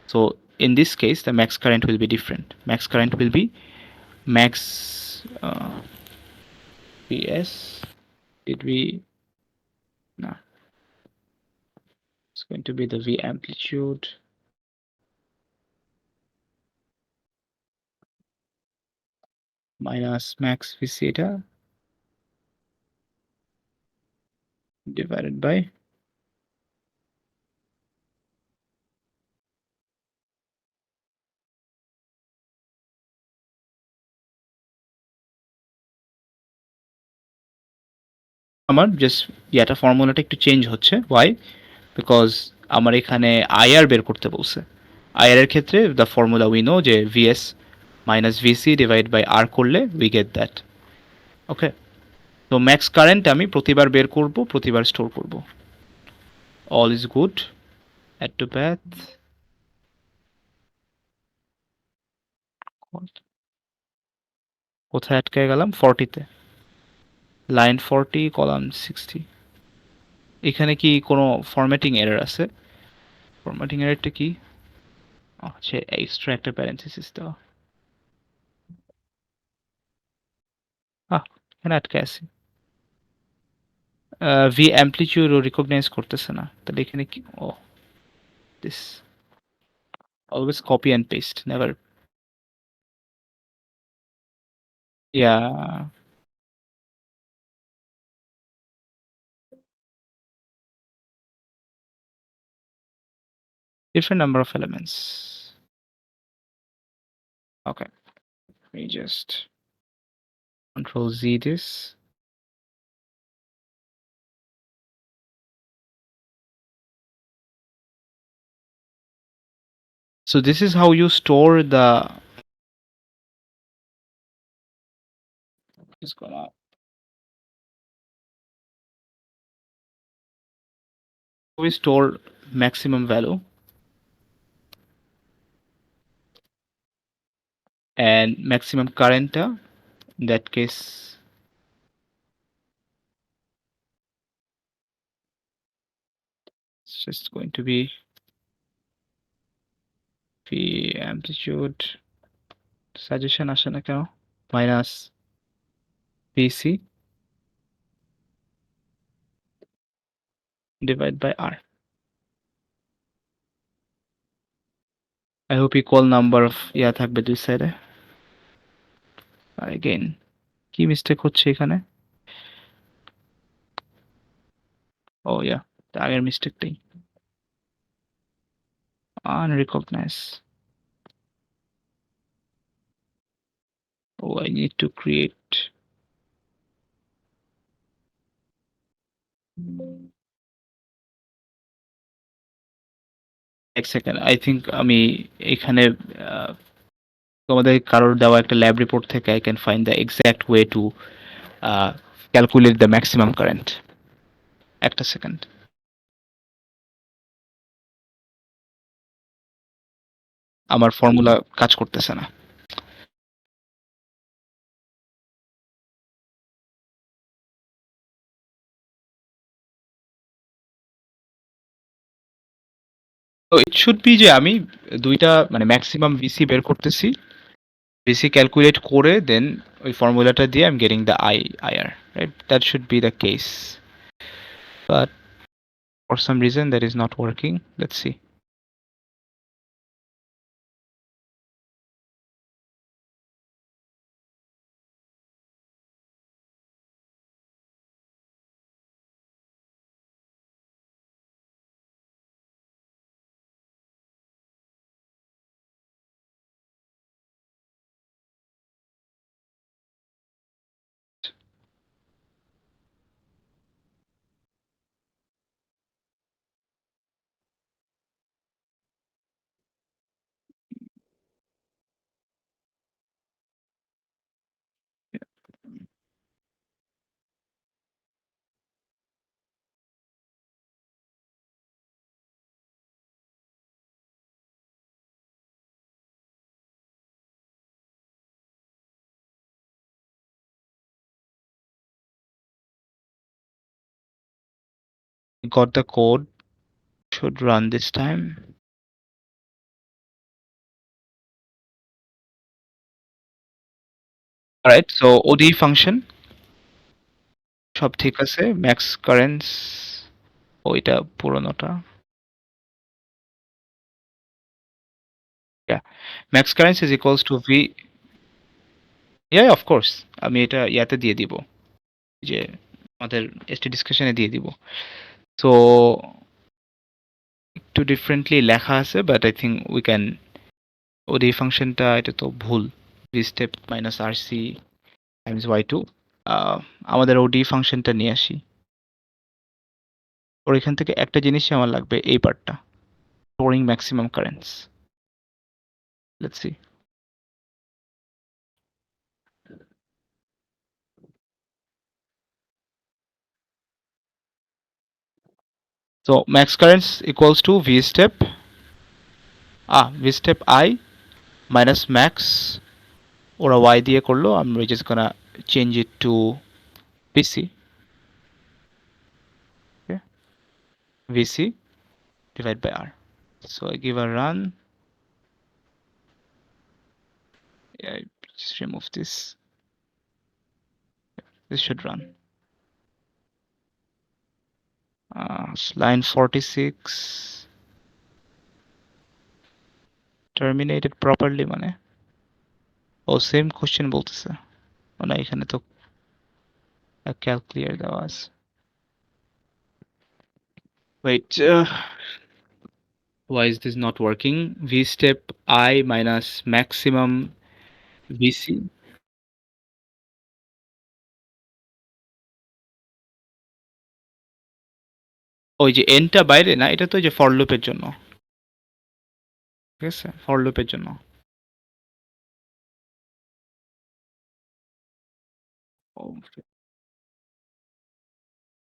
So in this case, the max current will be different. Max current will be max VS. Did we? No, it's going to be the V amplitude minus max VC এটা divided by আমার just ইয়াটা ফর্মুলাটা একটু change হচ্ছে। Y? Because আমার এখানে IR বের করতে বলছে। আইআর এর ক্ষেত্রে দ্য ফর্মুলা উই নো যে VS minus VC divide by R করলে উই গেট দ্যাট। ওকে, তো ম্যাক্স কারেন্ট আমি প্রতিবার বের করব, প্রতিবার স্টোর করব। All is good. Add to path. কোথায় আটকে গেলাম? 40-তে। Line 40 column 60। এখানে কি কোনো ফরম্যাটিং এরর আছে? ফরম্যাটিং এররটা কি? হচ্ছে এক্সট্রা একটা প্যারেন্থেসিস দেওয়া। এখানে আটকে আছে। ভি অ্যামপ্লিটিউড ও রিকগনাইজ করতেছে না, তাহলে এখানে কি? ও, this always copy and paste, never. Yeah, different number of elements. Okay, let me just control Z this. So this is how you store the. It's gonna. We store maximum value and maximum current. In that case, it's just going to be V amplitude suggestion আসে না কেন? Minus VC divided by R. I hope equal number of ইয়া থাকবে দুই সাইডে। Again, কি mistake হচ্ছে এখানে? ও ইয়া, আগের মিস্টেকটাই। Unrecognized. Oh, I need to create. এক সেকেন্ড, আই থিঙ্ক আমি এখানে তোমাদের কারোর দেওয়া একটা ল্যাব রিপোর্ট থেকে I can find the exact way to calculate the maximum current. একটা সেকেন্ড। আমার ফর্মুলা কাজ করতেছে না। তো ইট শুড বি যে আমি দুইটা মানে ম্যাক্সিমাম ভিসি বের করতেছি, ভিসি ক্যালকুলেট করে দেন ওই ফর্মুলাটা দিয়ে I am getting the IR, right? That should be the case, but for some reason that is not working. Let's see. got the code, should run this time. Alright, so ODE function সব ঠিক আছে, max currents ওইটা পুরোনোটা। Yeah, max currents is equals to V. Yeah, of course. আমি এটা ইয়াতে দিয়ে দিব, যে আমাদের ST ডিসকাশনে দিয়ে দিব। So একটু ডিফারেন্টলি লেখা আছে, but I think we can, or এই ফাংশনটা এটা তো ভুল, V step minus R C times Y two. আমাদের ওডি ফাংশনটা নিয়ে আসি, ওর এখান থেকে একটা জিনিসই আমার লাগবে, এই পার্টটা, storing maximum currents. Let's see. So max currents equals to V step I minus max, ওরা y দিয়ে করলো, আমরা just gonna change it to VC. Okay, VC divided by R. So I give a run. Yeah, I just remove this. This should run. Line 46 terminated properly মানে, ও same question বলতেছে, ও না এখানে তো calculator দেওয়া আছে। Wait, why is this not working? V step I minus maximum VC. ওই যে এনটা বাইরে না, এটা তো ওই যে ফর লুপের জন্য, ঠিক আছে, ফর লুপের জন্য।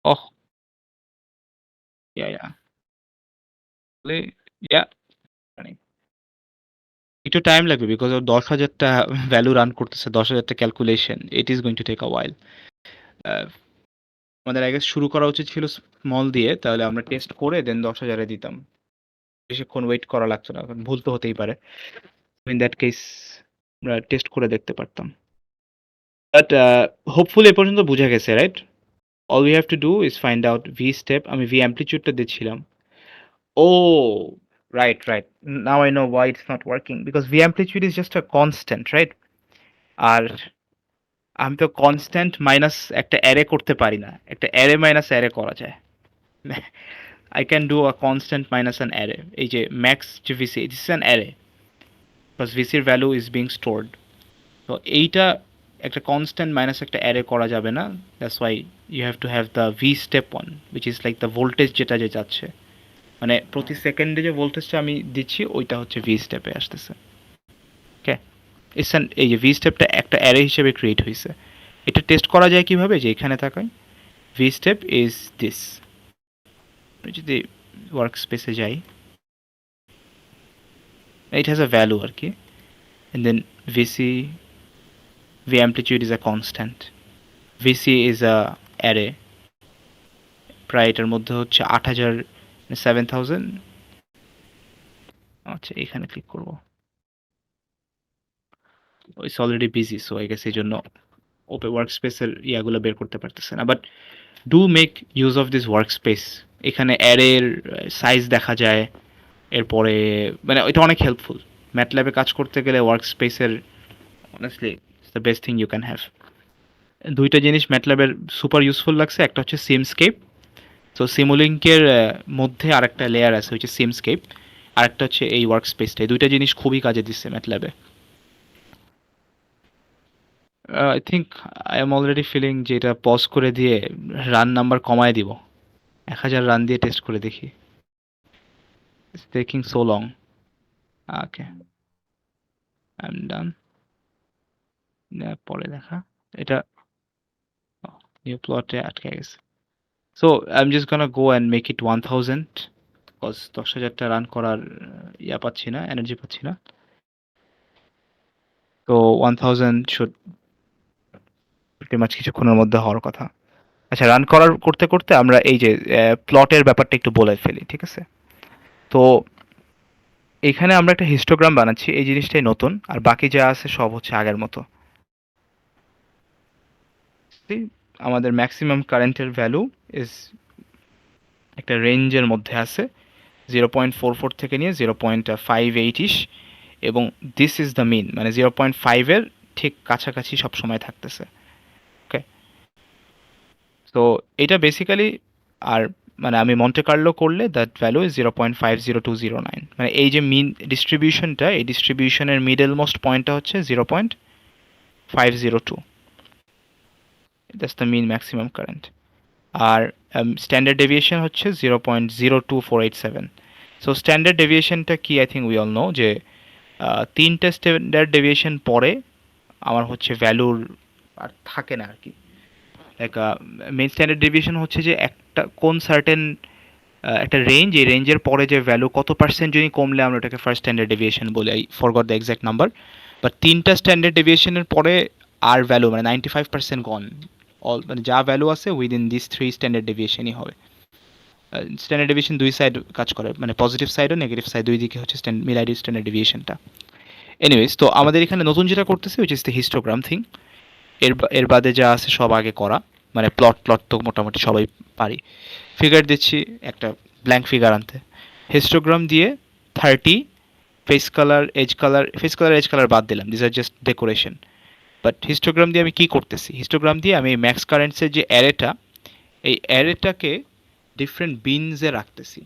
ওহ, yeah, yeah, মানে একটু টাইম লাগবে, বিকজ ও 10,000টা ভ্যালু রান করতেছে, 10,000টা calculation, it is going to take a while. আমাদের আগে শুরু করা উচিত ছিল স্মল দিয়ে, তাহলে আমরা টেস্ট করে দেন 10,000-এ দিতাম, বেশিক্ষণ ওয়েট করা লাগতো না, কারণ ভুল তো হতেই পারে। ইন দ্যাট কেস আমরা টেস্ট করে দেখতে পারতাম। বাট হোপফুলি এ পর্যন্ত বুঝা গেছে, right? All we have to do is find out V step. আমি ভি অ্যাম্পলিটিউডটা দিচ্ছিলাম। Oh right, right, now I know why it's not working, because V amplitude is just a constant, right? আর আমি তো কনস্ট্যান্ট মাইনাস একটা array করতে পারি না, একটা অ্যারে মাইনাস অ্যারে করা যায়। I can do a constant minus an array. এই যে max যে VC, this is an array because VC এর value is being stored. তো এইটা একটা constant minus একটা array করা যাবে না, that's why you have to have the V step one, which is like the voltage যেটা যে যাচ্ছে, মানে প্রতি সেকেন্ডে যে ভোল্টেজটা আমি দিচ্ছি ওইটা হচ্ছে V স্টেপে আসতেছে। ওকে, ইটস অ্যান, এই যে V স্টেপটা একটা অ্যারে হিসেবে ক্রিয়েট হয়েছে। এটা টেস্ট করা যায় কিভাবে, যে এখানে তাকাই, V step is this, যদি ওয়ার্ক স্পেসে যাই, it has a value আর কি, and then VC, V amplitude is a constant, VC is a array, প্রায় এটার মধ্যে হচ্ছে 8,000, 7,000। আচ্ছা এখানে ক্লিক করব, it's already busy, so I guess এই জন্য ওপেন ওয়ার্ক স্পেসের ইয়াগুলো বের করতে পারতেছে না। But do make use of this work space, এখানে অ্যারের সাইজ দেখা যায়, এরপরে মানে এটা অনেক হেল্পফুল ম্যাটল্যাবে কাজ করতে গেলে। ওয়ার্ক স্পেসের honestly it's the best thing you can have. দুইটা জিনিস ম্যাটল্যাবের সুপার ইউজফুল লাগছে, একটা হচ্ছে সিমস্কেপ, তো সিমুলিঙ্কের মধ্যে আরেকটা লেয়ার আছে হচ্ছে সিমস্কেপ, আরেকটা হচ্ছে এই ওয়ার্ক স্পেসটা, এই দুইটা জিনিস খুবই কাজে দিচ্ছে ম্যাটল্যাবে। I think I am already feeling যে এটা পজ করে দিয়ে রান নাম্বার কমায় দিব, 1,000 রান দিয়ে টেস্ট করে দেখি। It's taking so long. Okay, I am done. পরে দেখা এটা নিউ প্লটে আটকে গেছে। So I am just gonna go and make it 1,000, because 10,000টা রান করার ইয়া পাচ্ছি না, এনার্জি পাচ্ছি না। তো 1,000 শুড প্রিটি মাচ কিছুক্ষণের মধ্যে হওয়ার কথা। আচ্ছা, রান করতে করতে আমরা এই যে প্লটের ব্যাপারটা একটু বলে ফেলি, ঠিক আছে? তো এখানে আমরা একটা হিস্টোগ্রাম বানাচ্ছি, এই জিনিসটাই নতুন, আর বাকি যা আছে সব হচ্ছে আগের মতো। See, আমাদের ম্যাক্সিমাম কারেন্টের ভ্যালু ইজ একটা রেঞ্জের মধ্যে আছে, 0.44 থেকে নিয়ে 0.58 ইস, এবং দিস ইজ দ্য মিন, মানে 0.5-এর ঠিক কাছাকাছি সব সময় থাকতেছে। ওকে, তো এটা বেসিক্যালি, আর মানে আমি মন্টে কার্লো করলে দ্যাট ভ্যালু ইজ 0.50209, মানে এই যে মিন ডিস্ট্রিবিউশনটা, এই ডিস্ট্রিবিউশনের মিডল মোস্ট পয়েন্টটা হচ্ছে 0.502, that's the mean maximum current. আর স্ট্যান্ডার্ড ডেভিয়েশন হচ্ছে 0.02487। সো স্ট্যান্ডার্ড ডেভিয়েশনটা কি, I think we all know যে তিনটে স্ট্যান্ডার্ড ডেভিয়েশন পরে আমার হচ্ছে ভ্যালুর আর থাকে না আর কি। লাইক মেন স্ট্যান্ডার্ড ডেভিয়েশন হচ্ছে যে একটা কোন সার্টেন একটা রেঞ্জ, এই রেঞ্জের পরে যে ভ্যালু কত পার্সেন্ট যদি কমলে আমরা ওটাকে ফার্স্ট স্ট্যান্ডার্ড ডেভিয়েশন বলি। I forgot the exact number, but তিনটা স্ট্যান্ডার্ড ডেভিয়েশনের পরে আর ভ্যালু মানে 95% গন, অল মানে যা ভ্যালু আছে উইদিন দিস থ্রি স্ট্যান্ডার্ড ডেভিয়েশনই হবে। স্ট্যান্ডার্ড ডেভিয়েশন দুই সাইড কাজ করে, মানে পজিটিভ সাইড ও নেগেটিভ সাইড দুই দিকে হচ্ছে মিলাইড স্ট্যান্ডার্ড ডেভিয়েশনটা। এনিওয়েজ, তো আমাদের এখানে নতুন যেটা করতেছি which is the histogram thing. এর বাদে যা আছে সব আগে করা, মানে প্লট তো মোটামুটি সবাই পারি। ফিগার দিচ্ছি, একটা ব্ল্যাঙ্ক ফিগার আনতে, হিস্টোগ্রাম দিয়ে 30 ফেস কালার এজ কালার বাদ দিলাম, this are just decoration. But histogram দিয়ে আমি কি করতেছি, হিস্টোগ্রাম দিয়ে আমি ম্যাক্স কারেন্টসের যে অ্যারেটা, এই অ্যারেটাকে ডিফারেন্ট বিনসে রাখতেছি।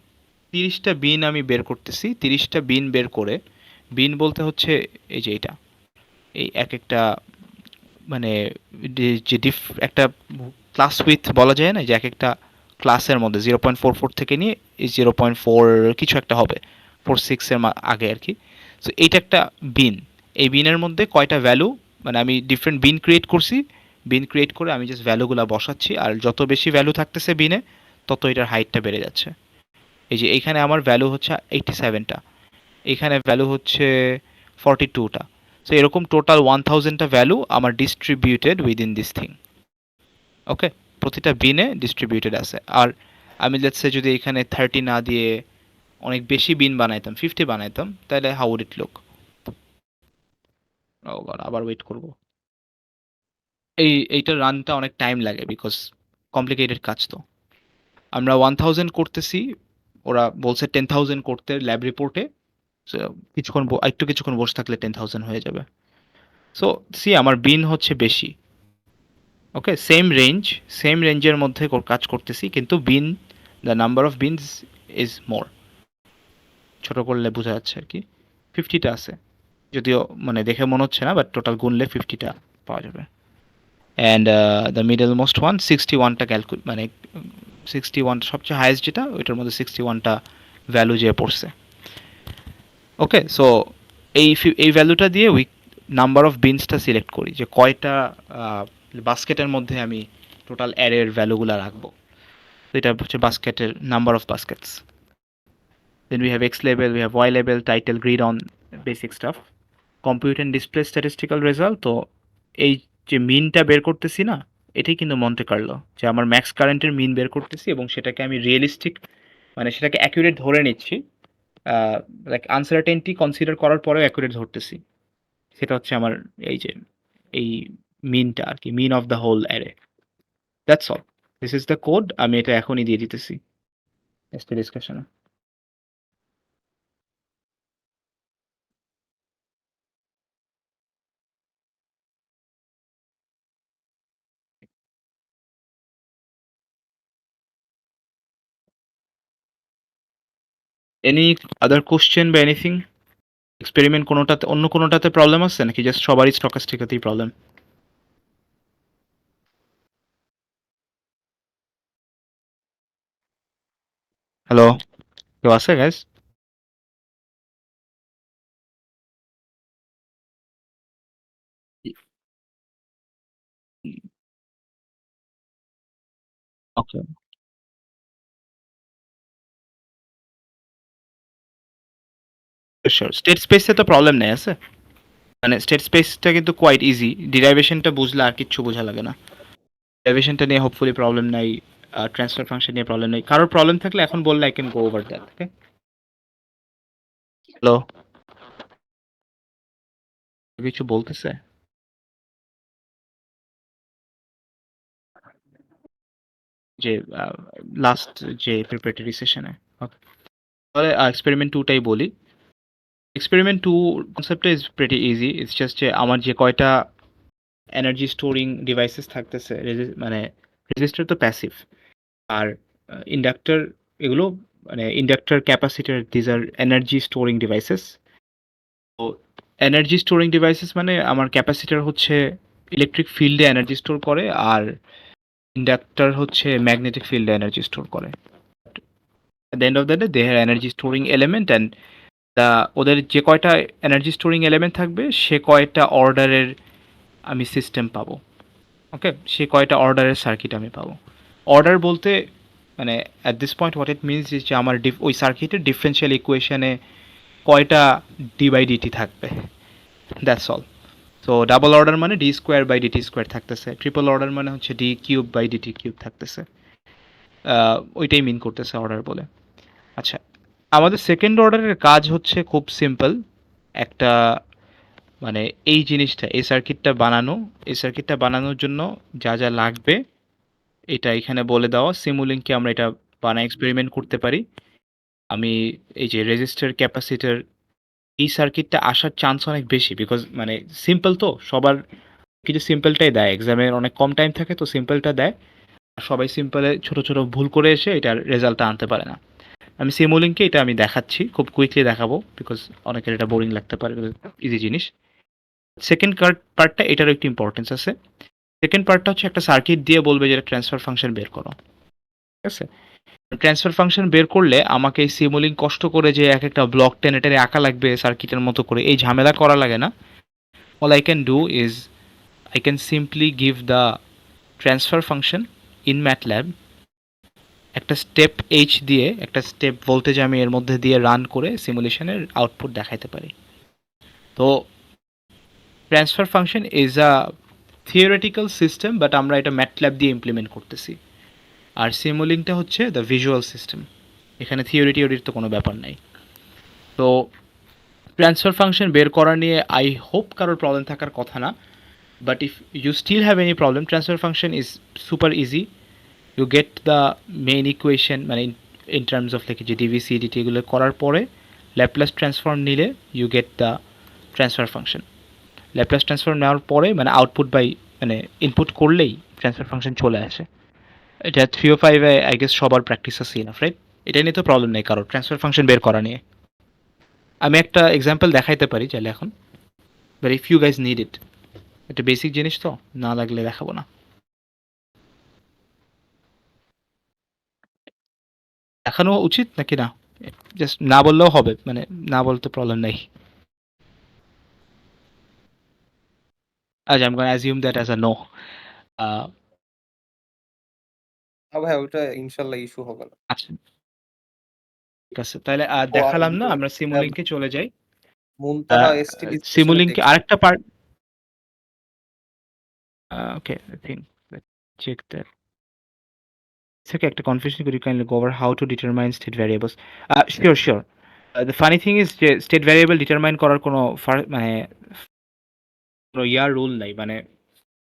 30টা বিন আমি বের করতেছি, 30টা বিন বের করে, বিন বলতে হচ্ছে এই যে এটা, এই এক একটা মানে যে একটা ক্লাস উইথ বলা যায় না, যে এক একটা ক্লাসের মধ্যে 0.44 থেকে নিয়ে এই 0.4 কিছু একটা হবে, 46-এর আগে আর কি। সো এইটা একটা বিন, এই বিনের মধ্যে কয়টা ভ্যালু, মানে আমি ডিফারেন্ট বিন ক্রিয়েট করছি, বিন ক্রিয়েট করে আমি জাস্ট ভ্যালুগুলো বসাচ্ছি, আর যত বেশি ভ্যালু থাকতেছে বিনে তত এটার হাইটটা বেড়ে যাচ্ছে। এই যে এইখানে আমার ভ্যালু হচ্ছে 87টা, এখানে ভ্যালু হচ্ছে 42টা। সো এরকম টোটাল 1000টা ভ্যালু আমার ডিস্ট্রিবিউটেড উইদিন দিস থিং। ওকে, প্রতিটা বিনে ডিস্ট্রিবিউটেড আছে। আর আমি লেটস সে যদি এখানে 30 না দিয়ে অনেক বেশি বিন বানাইতাম, 50 বানাইতাম, তাহলে how would it look? Oh God, আবার ওয়েট করব। এইটার রানটা অনেক টাইম লাগে বিকজ কমপ্লিকেটেড কাজ তো। আমরা 1000 করতেছি, ওরা বলছে 10,000 করতে ল্যাব রিপোর্টে। সো কিছুক্ষণ বসে থাকলে 10,000 হয়ে যাবে। সো সি, আমার বিন হচ্ছে বেশি। ওকে, সেম রেঞ্জের মধ্যে কাজ করতেছি, কিন্তু bin, the number of bins is more. ছোট করলে বোঝা যাচ্ছে আর কি, 50টা আছে, যদিও মানে দেখে মনে হচ্ছে না, বাট টোটাল গুনলে 50টা পাওয়া যাবে। And the middle most one 61টা মানে 61 সবচেয়ে হাইয়েস্ট যেটা, ওইটার মধ্যে 61টা ভ্যালু যে পড়ছে। ওকে, সো এই ভ্যালুটা দিয়ে উই নাম্বার অফ বিনসটা সিলেক্ট করি, যে কয়টা বাস্কেটের মধ্যে আমি টোটাল অ্যারের ভ্যালুগুলো রাখবো। তো এটা হচ্ছে বাস্কেটের number of baskets. Then we have X level, we have Y level, title, grid on, basic stuff, compute and display statistical result. তো এই যে মিনটা বের করতেছি না, এটাই কিন্তু মন্টে কার্লো, যে আমার ম্যাক্স কারেন্টের মিন বের করতেছি এবং সেটাকে আমি রিয়েলিস্টিক, মানে সেটাকে অ্যাকুরেট ধরে নিচ্ছি, লাইক আনসার্টেনটি কনসিডার করার পরেও অ্যাকুরেট ধরতেছি। সেটা হচ্ছে আমার এই যে এই মিনটা আর কি, mean of the whole array. That's all, this is the code. আমি এটা এখনই দিয়ে দিতেছি নেক্সট ডিসকাশনে। এনি আদার কোশ্চেন বা এনিথিং? এক্সপেরিমেন্ট কোনোটাতে, অন্য কোনোটাতে প্রবলেম আছে নাকি জাস্ট সবারই স্টকাস্টিকাতেই প্রবলেম? হ্যালো, কেউ আছে গাইস? ওকে, শিওর। স্টেট স্পেসে তো প্রবলেম নেই আছে, মানে স্টেট স্পেসটা কিন্তু কোয়াইট ইজি, ডিরাইভেশনটা বুঝলে আর কিচ্ছু বোঝা লাগে না। ডেরিভেশনটা নিয়ে হোপফুলি প্রবলেম নাই, ট্রান্সফার ফাংশন নিয়ে প্রবলেম নেই। কারোর প্রবলেম থাকলে এখন বললে I can go over that. Okay, hello, কিছু বলতেছে? যে লাস্ট যে প্রিপারেটরি সেশনে, তাহলে এক্সপেরিমেন্ট টুটাই বলি। এক্সপেরিমেন্ট টু কনসেপ্টটা is pretty easy. It's just যে আমার যে কয়টা এনার্জি স্টোরিং ডিভাইসেস থাকতেছে, মানে রেজিস্টার তো প্যাসিভ, আর ইন্ডাক্টর, এগুলো মানে inductor, capacitor, these are energy storing devices. তো এনার্জি স্টোরিং ডিভাইসেস মানে আমার ক্যাপাসিটর হচ্ছে ইলেকট্রিক ফিল্ডে এনার্জি স্টোর করে, আর ইন্ডাক্টর হচ্ছে ম্যাগনেটিক ফিল্ডে এনার্জি স্টোর করে। At the end of the day, they are energy storing element, and ওদের যে কয়টা এনার্জি স্টোরিং এলিমেন্ট থাকবে সে কয়টা অর্ডারের আমি সিস্টেম পাবো। ওকে, সে কয়টা অর্ডারের সার্কিট আমি পাবো। অর্ডার বলতে মানে at this point what it means যে আমার ওই সার্কিটের ডিফারেন্সিয়াল ইকুয়েশনে কয়টা ডি বাই ডিটি থাকবে, that's all. So double order মানে d square by dt square থাকতেছে, ট্রিপল অর্ডার মানে হচ্ছে d cube by dt cube থাকতেছে। ওইটাই মিন করতেছে অর্ডার বলে। আচ্ছা, আমাদের সেকেন্ড অর্ডারের কাজ হচ্ছে খুব সিম্পল। একটা মানে এই জিনিসটা, এই সার্কিটটা বানানো, এই সার্কিটটা বানানোর জন্য যা যা লাগবে এটা এখানে বলে দেওয়া। সিমুলিংকে আমরা এটা বানায় এক্সপেরিমেন্ট করতে পারি। আমি এই যে রেজিস্টার, ক্যাপাসিটর, এই সার্কিটটা আসার চান্স অনেক বেশি, বিকজ মানে সিম্পল তো, সবার কিছু সিম্পলটাই দেয়, এক্সামের অনেক কম টাইম থাকে তো সিম্পলটা দেয়। আর সবাই সিম্পলে ছোট ছোট ভুল করে এসে এটার রেজাল্টটা আনতে পারে না। আমি সিমুলিংকে এটা আমি দেখাচ্ছি, খুব কুইকলি দেখাবো, বিকজ অনেকের এটা বোরিং লাগতে পারে, ইজি জিনিস। সেকেন্ড পার্টটা এটারও একটু ইম্পর্টেন্স আছে। সেকেন্ড পার্টটা হচ্ছে একটা সার্কিট দিয়ে বলবে যে ট্রান্সফার ফাংশন বের করো, ঠিক আছে? ট্রান্সফার ফাংশন বের করলে আমাকে এই সিমুলিং কষ্ট করে যে এক একটা ব্লক টেনে টেনে আঁকা লাগবে সার্কিটের মতো করে, এই ঝামেলা করা লাগে না। All I can do is I can simply give the transfer function in MATLAB, একটা স্টেপ এইচ দিয়ে, একটা স্টেপ ভোল্টেজ আমি এর মধ্যে দিয়ে রান করে সিমুলেশনের আউটপুট দেখাইতে পারি। তো transfer function is a theoretical system, but আমরা এটা ম্যাটল্যাব দিয়ে ইমপ্লিমেন্ট করতেছি। আর সিমুলিংটা হচ্ছে দ্য ভিজুয়াল সিস্টেম, এখানে থিওরি টিওরির তো কোনো ব্যাপার নাই। তো ট্রান্সফার ফাংশন বের করা নিয়ে আই হোপ কারোর প্রবলেম থাকার কথা না, but if you still have any problem, transfer function is super easy. You get the main equation, মানে ইন টার্মস অফ লাইক যে ডিভিসি ডিটি এগুলো করার পরে ল্যাপ্লাস ট্রান্সফর্ম নিলে you get the transfer function. Laplace transform নেওয়ার পরে মানে output by মানে ইনপুট করলেই ট্রান্সফার ফাংশন চলে আসে। এটা 305 আই গেস সবার প্র্যাকটিস আছে ইনাফ, রাইট? এটা নিয়ে তো প্রবলেম নেই কারোর ট্রান্সফার ফাংশন বের করা নিয়ে। আমি একটা এক্সাম্পল দেখাইতে পারি চাইলে এখন, but if you guys need it, এটা বেসিক জিনিস তো, না লাগলে দেখাবো না। দেখানো উচিত নাকি না? জাস্ট না বললেও হবে, মানে না বলতে প্রবলেম নেই। আচ্ছা, I'm gonna assume that as a no. ভাই ওটা ইনশাল্লাহ ইস্যু হবে না। আচ্ছা, ঠিক আছে, তাহলে ও, দেখালাম না, আমরা সিমুলিংকে চলে যাই। মুনতাহা এসটিডি সিমুলিংকে আরেকটা part, okay, I think check that. থেকে একটা confusion, could you kindly go over how to determine state variables? Sure. The funny thing is যে স্টেট ভ্যারিয়েবল ডিটারমাইন করার কোনো মানে রুল নাই, মানে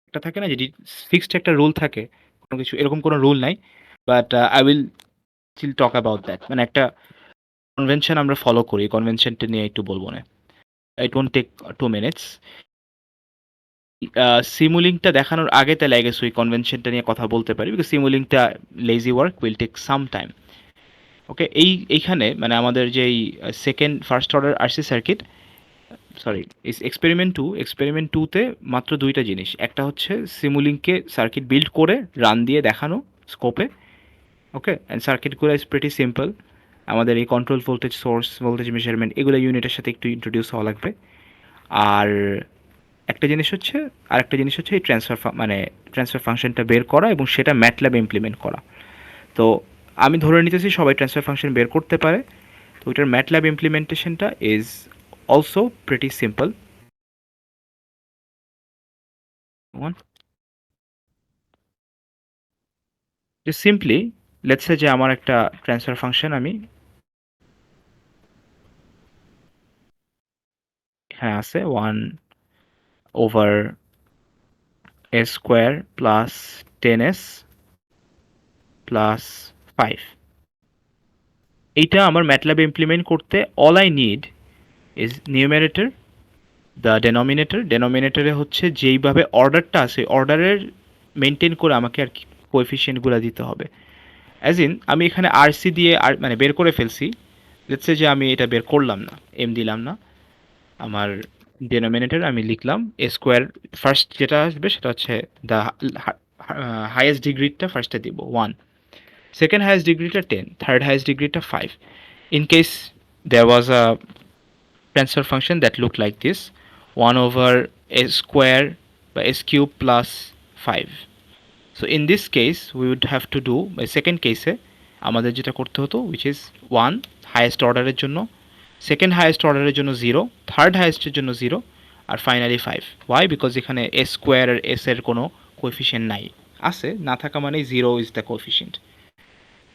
একটা থাকে না যে ফিক্সড একটা রুল থাকে, কোনো কিছু এরকম কোনো রুল নাই। But I will still talk about that. মানে একটা কনভেনশন আমরা ফলো করি, কনভেনশনটা নিয়ে একটু বলবো না, ইট ওয়ন্ট টেক 2 মিনিটস। সিমুলিংটা দেখানোর আগে তাহলে আই গেস ওই কনভেনশনটা নিয়ে কথা বলতে পারি, বিকজ সিমুলিংটা lazy work, will take some time. Okay, এইখানে মানে আমাদের যেই first order RC circuit, sorry, experiment টুতে মাত্র দুইটা জিনিস। একটা হচ্ছে সিমুলিংকে সার্কিট বিল্ড করে রান দিয়ে দেখানো স্কোপে। ওকে, অ্যান্ড সার্কিটগুলো ইজ প্রিটি সিম্পল। আমাদের এই control voltage source, voltage measurement, এগুলো ইউনিটের সাথে একটু ইন্ট্রোডিউস হওয়া লাগবে। আর আরেকটা জিনিস হচ্ছে এই ট্রান্সফার ফাংশনটা বের করা এবং সেটা ম্যাটল্যাবে ইমপ্লিমেন্ট করা। তো আমি ধরে নিতেছি সবাই ট্রান্সফার ফাংশন বের করতে পারে। তো ওইটার ম্যাটল্যাব ইমপ্লিমেন্টেশনটা is also pretty simple. Just simply let's say যে আমার একটা ট্রান্সফার ফাংশন আমি এখানে আছে 1/s² প্লাস 10s প্লাস 5। এইটা আমার ম্যাটল্যাবে ইমপ্লিমেন্ট করতে all I need is numerator, the ডেনোমিনেটরে হচ্ছে যেইভাবে অর্ডারটা আছে অর্ডারের মেনটেন করে আমাকে আর কি কোএফিসিয়েন্টগুলো দিতে হবে। অ্যাজ ইন আমি এখানে আরসি দিয়ে আর মানে বের করে ফেলছি, লেটস সে যে আমি এটা বের করলাম না, এম দিলাম না, আমার ডেনোমিনেটর আমি লিখলাম এ স্কোয়ার, ফার্স্ট যেটা আসবে সেটা হচ্ছে দ্য হাইয়েস্ট ডিগ্রিটা ফার্স্টে দিব 1, সেকেন্ড হাইয়েস্ট ডিগ্রিটা 10, থার্ড হাইয়েস্ট ডিগ্রিটা 5। In case there was a transfer function that looked like this, 1 over s square by s cube plus 5. So in this case we would have to do by second case আমাদের যেটা করতে হতো which is 1 highest অর্ডারের জন্য, second highest অর্ডারের জন্য 0, third হাইয়েস্টের জন্য 0, আর ফাইনালি 5। ওয়াই? বিকজ এখানে এস স্কোয়ার আর এস এর কোনো কোএফিসিয়েন্ট নাই, আছে না থাকা মানে 0 ইজ দ্য কোএফিসিয়েন্ট।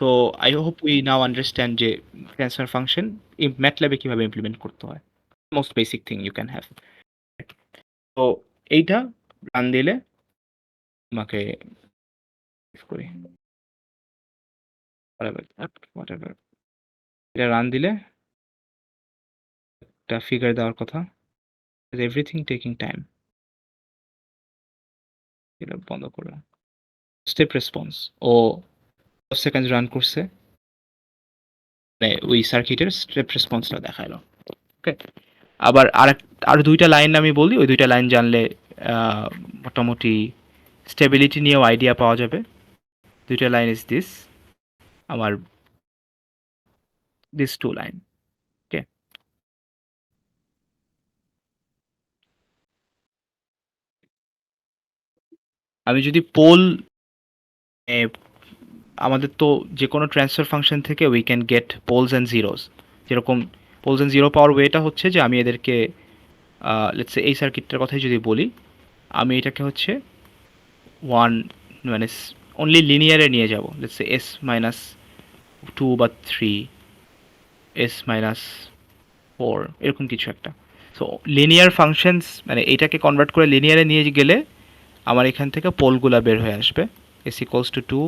তো I hope we now understand যে ট্রান্সফার ফাংশন ম্যাটল্যাবে কীভাবে ইমপ্লিমেন্ট করতে হয়, most basic thing you can have. তো এইটা রান দিলে আমাকে করি whatever, এটা রান দিলে একটা ফিগার দেওয়ার কথা, এভরিথিং টেকিং টাইম। এটা বন্ধ করলাম। স্টেপ রেসপন্স ও 10 সেকেন্ড রান করছে, মানে ওই সার্কিটের স্টেপ রেসপন্সটা দেখালো। ওকে, আবার আর দুইটা লাইন আমি বলি, ওই দুইটা লাইন জানলে মোটামুটি স্টেবিলিটি নিয়েও আইডিয়া পাওয়া যাবে। দুইটা লাইন ইজ দিস, আমার দিস টু লাইন। ওকে, আমি যদি পোল, আমাদের তো যে কোনো ট্রান্সফার ফাংশন থেকে we can get poles and zeros. যেরকম পোলস অ্যান্ড জিরো পাওয়ার ওয়েটা হচ্ছে যে আমি এদেরকে লেটস সে এই সার্কিটটার কথাই যদি বলি, আমি এটাকে হচ্ছে 1 মানে অনলি লিনিয়ারে নিয়ে যাব, লেটস সে এস মাইনাস 2 বা 3, এস মাইনাস 4, এরকম কিছু একটা। সো লিনিয়ার ফাংশনস মানে এটাকে কনভার্ট করে লিনিয়ারে নিয়ে গেলে আমার এখান থেকে পোলগুলা বের হয়ে আসবে, S equals to 2,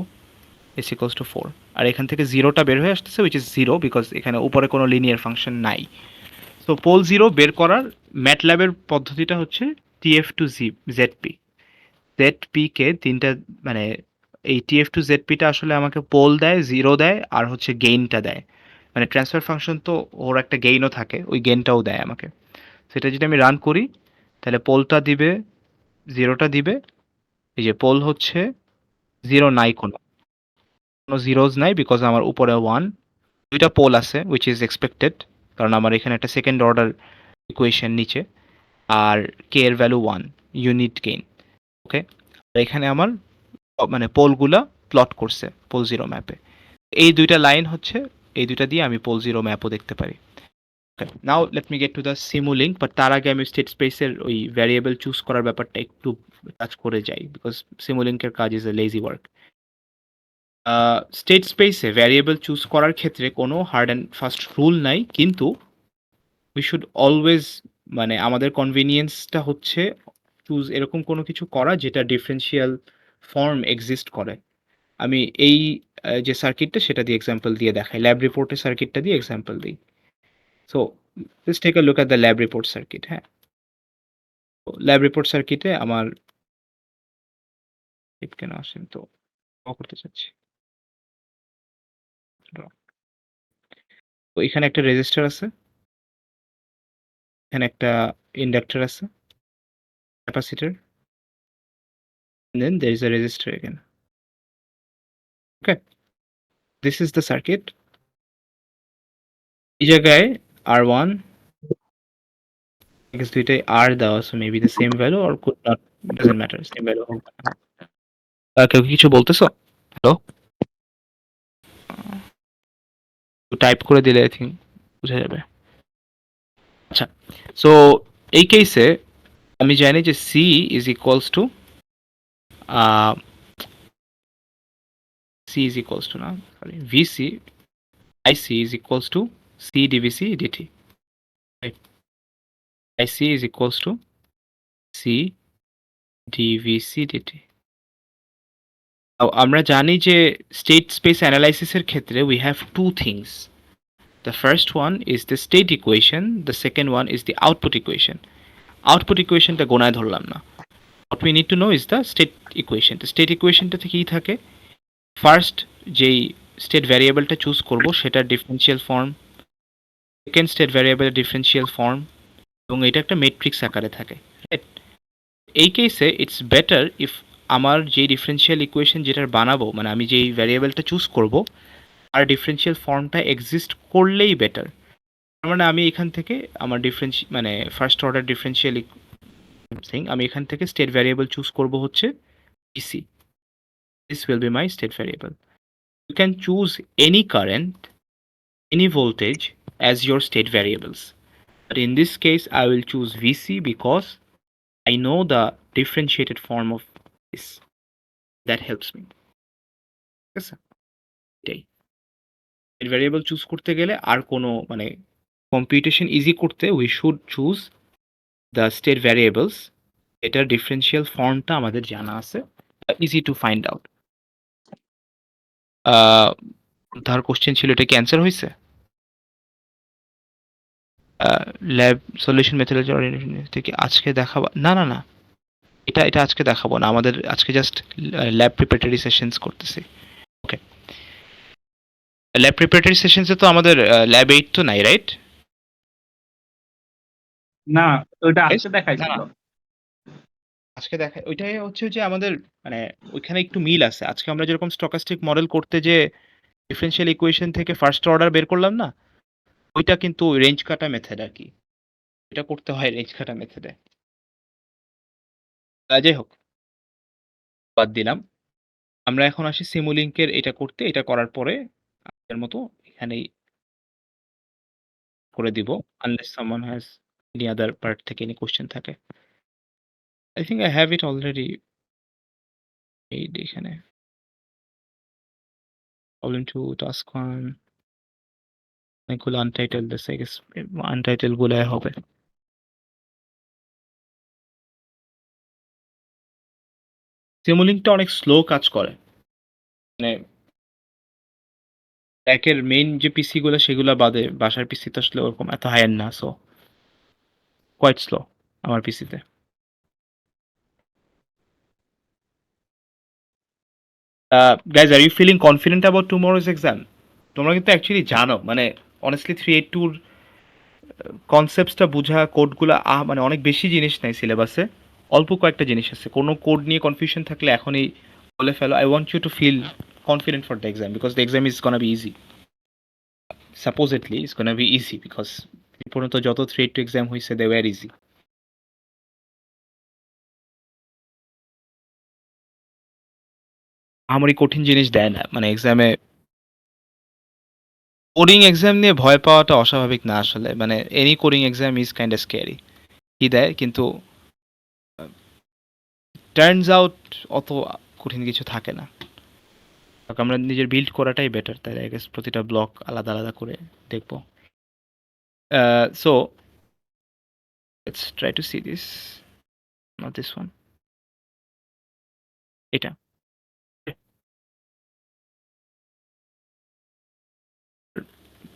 S equals to 4, আর এখান থেকে জিরোটা বের হয়ে আসতেছে উইচ ইজ 0 বিকজ এখানে উপরে কোনো লিনিয়ার ফাংশন নাই। সো পোল জিরো বের করার ম্যাটল্যাবের পদ্ধতিটা হচ্ছে টিএফ টু জেডপি। জেডপিকে তিনটা মানে এই টিএফ টু জেডপিটা আসলে আমাকে পোল দেয়, জিরো দেয়, আর হচ্ছে গেইনটা দেয়। মানে ট্রান্সফার ফাংশন তো ওর একটা গেইনও থাকে, ওই গেইনটাও দেয় আমাকে। সেটা যদি আমি রান করি তাহলে পোলটা দিবে, জিরোটা দিবে। এই যে পোল হচ্ছে জিরো নাই, কোনো জিরোজ নাই বিকজ আমার উপরে 1, দুইটা পোল আছে উইচ ইজ এক্সপেক্টেড কারণ আমার এখানে একটা সেকেন্ড অর্ডার ইকুয়েশন নিচে, আর কে এর ভ্যালু 1, ইউনিট গেইন। ওকে, আর এখানে আমার মানে পোলগুলা প্লট করছে পোল জিরো ম্যাপে। এই দুইটা লাইন হচ্ছে, এই দুইটা দিয়ে আমি পোল জিরো ম্যাপও দেখতে পারি। Now let me get to the Simulink, but তার আগে আমি স্টেট স্পেসের ওই ভ্যারিয়েবল চুজ করার ব্যাপারটা একটু টাচ করে যাই বিকজ সিমুলিঙ্কের কাজ is a lazy work. State স্পেসে ভ্যারিয়েবল চুজ করার ক্ষেত্রে কোনো হার্ড অ্যান্ড ফাস্ট রুল নাই, কিন্তু উই শুড অলওয়েজ মানে আমাদের কনভিনিয়েন্সটা হচ্ছে চুজ এরকম কোনো কিছু করা যেটা ডিফারেন্সিয়াল ফর্ম এক্সিস্ট করে। আমি এই যে সার্কিটটা সেটা দিয়ে এক্সাম্পল দিয়ে দেখাই, ল্যাব রিপোর্টের সার্কিটটা দিয়ে এক্সাম্পল দিই। So let's take a look at the lab report circuit. হ্যাঁ, ল্যাব রিপোর্ট সার্কিটে আমার কেন আসেন তো করতে চাচ্ছি। তো এখানে একটা রেজিস্টার আছে, এখানে একটা ইন্ডাক্টর আছে, capacitor, then there is a resistor again. Okay, this is the circuit. এই জায়গায় R1, I guess দুইটাই R দেওয়া, so maybe the same value or could not, doesn't matter, same value হোক। কেউ কিছু বলতেছো? হ্যালো, টাইপ করে দিলে আই থিঙ্ক বোঝা যাবে। আচ্ছা, সো এই কেসে আমি জানি যে C is equals to C is equals to now, sorry, VC, IC is equals to C dVC dt. Right. IC is equals to C dVC dt. আমরা জানি যে স্টেট স্পেস অ্যানালাইসিসের ক্ষেত্রে we have two things. The first one is the state equation, the second one is the output equation. Output equationটা গোনায় ধরলাম না. What we need to know is the state equation. The state equationটাতে কি থাকে? First যেই state ভ্যারিয়েবলটা choose করব সেটার differential form, second state ভ্যারিয়েবলের differential form, এবং এটা একটা ম্যাট্রিক্স আকারে থাকে। রাইট? এই কেসে ইটস বেটার ইফ আমার যে ডিফারেনশিয়াল ইকুয়েশন যেটার বানাবো, মানে আমি যেই ভ্যারিয়েবলটা চুজ করব আর ডিফারেনশিয়াল ফর্মটা এক্সিস্ট করলেই বেটার। তার মানে আমি এখান থেকে আমার মানে ফার্স্ট অর্ডার ডিফারেনশিয়াল থিং, আমি এখান থেকে স্টেট ভ্যারিয়েবল চুজ করব হচ্ছে EC. This will be my state variable. You can choose any current, any voltage as your state variables. But in this case, I will choose VC because I know the differentiated form of this. That helps me. Yes, sir. State variable choose করতে গেলে আর কোনো মানে computation easy করতে we should choose the state variables. এটার differential formটা আমাদের জানা আছে, easy to find out. তার কোশ্চেন ছিল এটা কি অ্যান্সার হয়েছে? ল্যাব সলিউশন মেথোডোলজি থেকে আজকে দেখাবো না, না, না, এটা আজকে দেখাবো না, আমাদের আজকে জাস্ট ল্যাব প্রিপারেটরি সেশনস করতেছি। ওকে, ল্যাব প্রিপারেটরি সেশনসে তো আমাদের ল্যাব 8 তো নাই, রাইট? না, ওটা আজকে দেখাইছিল। না, আজকে দেখায় ওইটাই হচ্ছে যে আমাদের মানে ওইখানে একটু মিল আছে। আজকে আমরা যেরকম স্টকাস্টিক মডেল করতে যে ডিফারেনশিয়াল ইকুয়েশন থেকে ফার্স্ট অর্ডার বের করলাম না, ওইটা কিন্তু রেঞ্জ কাটা মেথড আর কি, এটা করতে হয় রেঞ্জ কাটা মেথডে। যাই হোক, বাদ দিলাম। আমরা এখন আসি সিমুলিংকের এটা করতে। এটা করার পরে আগের মতো এখানেই করে দিব, unless someone has any other part থেকে এনি কোশ্চেন থাকে। I think I have it already এই এখানে। প্রবলেম 2 টাস্ক 1 অনেকগুলো আনটাইটেল আছে, আই গেস আনটাইটেল গুলাই হবে। সিমুলিংকটা অনেক স্লো কাজ করে, মানে একের মেইন যে পিসি গুলো সেগুলো বাদে বাসার পিসি তো আসলে ওরকম এত হাই এন্ড না, সো কোয়াইট স্লো আমার পিসিতে। Guys, are you feeling confident about tomorrow's exam? তোমরা কিন্তু অ্যাকচুয়ালি জানো, মানে অনেস্টলি 382 কনসেপ্টসটা বোঝা, কোডগুলো মানে অনেক বেশি জিনিস নাই সিলেবাসে, অল্প কয়েকটা জিনিস আছে। কোনো কোড নিয়ে কনফিউশন থাকলে এখনই বলে ফেলো। I want you to feel confident for the exam because the exam is gonna be easy. Supposedly it's gonna be easy because পর্যন্ত যত 382 exam হয়েছে they were easy. আমারই কঠিন জিনিস দেয় না, মানে এক্সামে কোডিং এক্সাম নিয়ে ভয় পাওয়াটা অস্বাভাবিক না আসলে, মানে any coding exam is kind of scary. কি দেয় কিন্তু টার্নস আউট অত কঠিন কিছু থাকে না। আমরা নিজের বিল্ড করাটাই বেটার, তাই আই গেস প্রতিটা ব্লক আলাদা আলাদা করে দেখবো। So let's try two C this, not this one, এটা।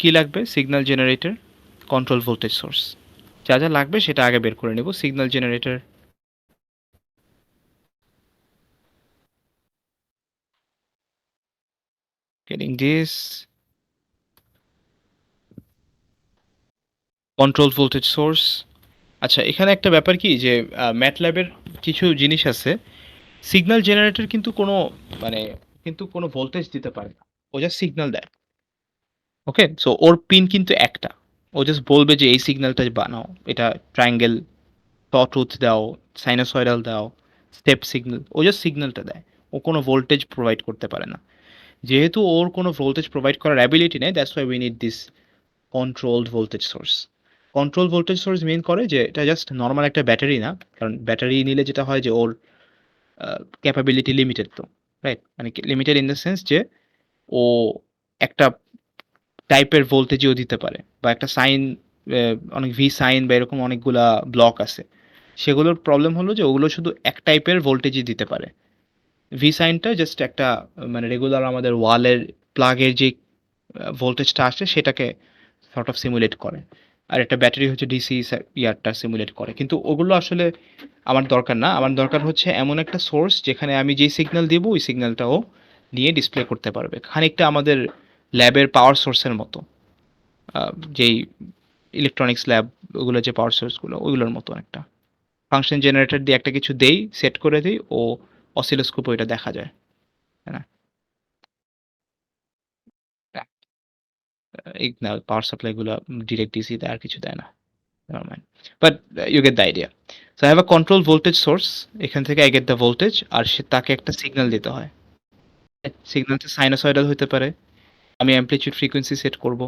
কি লাগবে? Signal generator, control voltage source, যা যা লাগবে সেটা আগে বের করে নেব। Signal generator, getting this, control voltage source. আচ্ছা, এখানে একটা ব্যাপার কি যে ম্যাটল্যাবের কিছু জিনিস আছে, সিগন্যাল জেনারেটর কিন্তু কোনো ভোল্টেজ দিতে পারে না, ও জাস্ট সিগন্যাল দেয়। ওকে, সো ওর পিন কিন্তু একটা, ও জাস্ট বলবে যে এই সিগন্যালটা বানাও, এটা ট্রায়াঙ্গেল, টুথ দাও, সাইনোসয়েডাল দাও, স্টেপ সিগন্যাল, ও জাস্ট সিগন্যালটা দেয়, ও কোনো ভোল্টেজ প্রোভাইড করতে পারে না। যেহেতু ওর কোনো ভোল্টেজ প্রোভাইড করার অ্যাবিলিটি নেই, that's why we need this controlled voltage source. Control voltage source mean করে যে এটা জাস্ট নর্মাল একটা ব্যাটারি না, কারণ ব্যাটারি নিলে যেটা হয় যে ওর ক্যাপাবিলিটি লিমিটেড, তো রাইট, মানে লিমিটেড ইন দ্য সেন্স যে ও একটা টাইপের ভোল্টেজও দিতে পারে, বা একটা সাইন, অনেক ভি সাইন বা এরকম অনেকগুলা ব্লক আছে, সেগুলোর প্রবলেম হলো যে ওগুলো শুধু এক টাইপের ভোল্টেজই দিতে পারে। ভি সাইনটা জাস্ট একটা মানে রেগুলার আমাদের ওয়ালের প্লাগের যে ভোল্টেজটা আসে সেটাকে সর্ট অফ সিমুলেট করে, আর একটা ব্যাটারি হচ্ছে ডিসি ইয়ারটা সিমুলেট করে। কিন্তু ওগুলো আসলে আমার দরকার না, আমার দরকার হচ্ছে এমন একটা সোর্স যেখানে আমি যেই সিগন্যাল দিব ওই সিগন্যালটাও নিয়ে ডিসপ্লে করতে পারবে, খানিকটা আমাদের ল্যাবের পাওয়ার সোর্সের মতো, যেই ইলেকট্রনিক্স ল্যাব ওগুলো যে পাওয়ার সোর্সগুলো ওইগুলোর মতো একটা ফাংশন জেনারেটর দিয়ে একটা কিছু দেই, সেট করে দিই, ও অসিলোস্কোপে ওইটা দেখা যায়, তাই না? এই না, পাওয়ার সাপ্লাই গুলো ডিরেক্ট ডিসি দেয়, আর কিছু দেয় না। Never mind. But you get the idea. So I have a control voltage source. এখান থেকে I get the voltage, আর তাকে একটা সিগন্যাল দিতে হয়। সিগন্যালটা সাইনোসয়েডাল হতে পারে, আমি অ্যামপ্লিটিউড ফ্রিকোয়েন্সি সেট করব।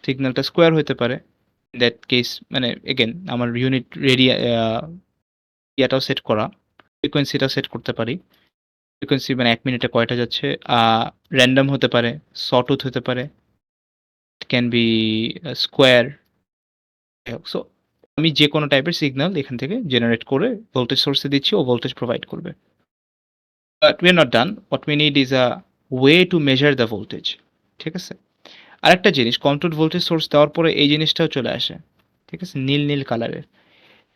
সিগন্যালটা স্কোয়ার হতে পারে, দ্যাট কেস মানে এগেন আমার ইউনিট রেডিয়া ইয়াটাও সেট করা, ফ্রিকোয়েন্সিটাও সেট করতে পারি। ফ্রিকোয়েন্সি মানে 1 মিনিটে কয়টা যাচ্ছে, র্যান্ডম হতে পারে, সটুথ হতে পারে, it can be square. So আমি যে কোনো টাইপের সিগন্যাল এখান থেকে জেনারেট করে ভোল্টেজ সোর্সে দিচ্ছি, ও ভোল্টেজ প্রোভাইড করবে। But we are not done, what we need is a way to measure the voltage. ঠিক আছে, আরেকটা জিনিস, কন্ট্রোল ভোল্টেজ সোর্স দেওয়ার পরে এই জিনিসটাও চলে আসে। ঠিক আছে, নীল নীল কালারের,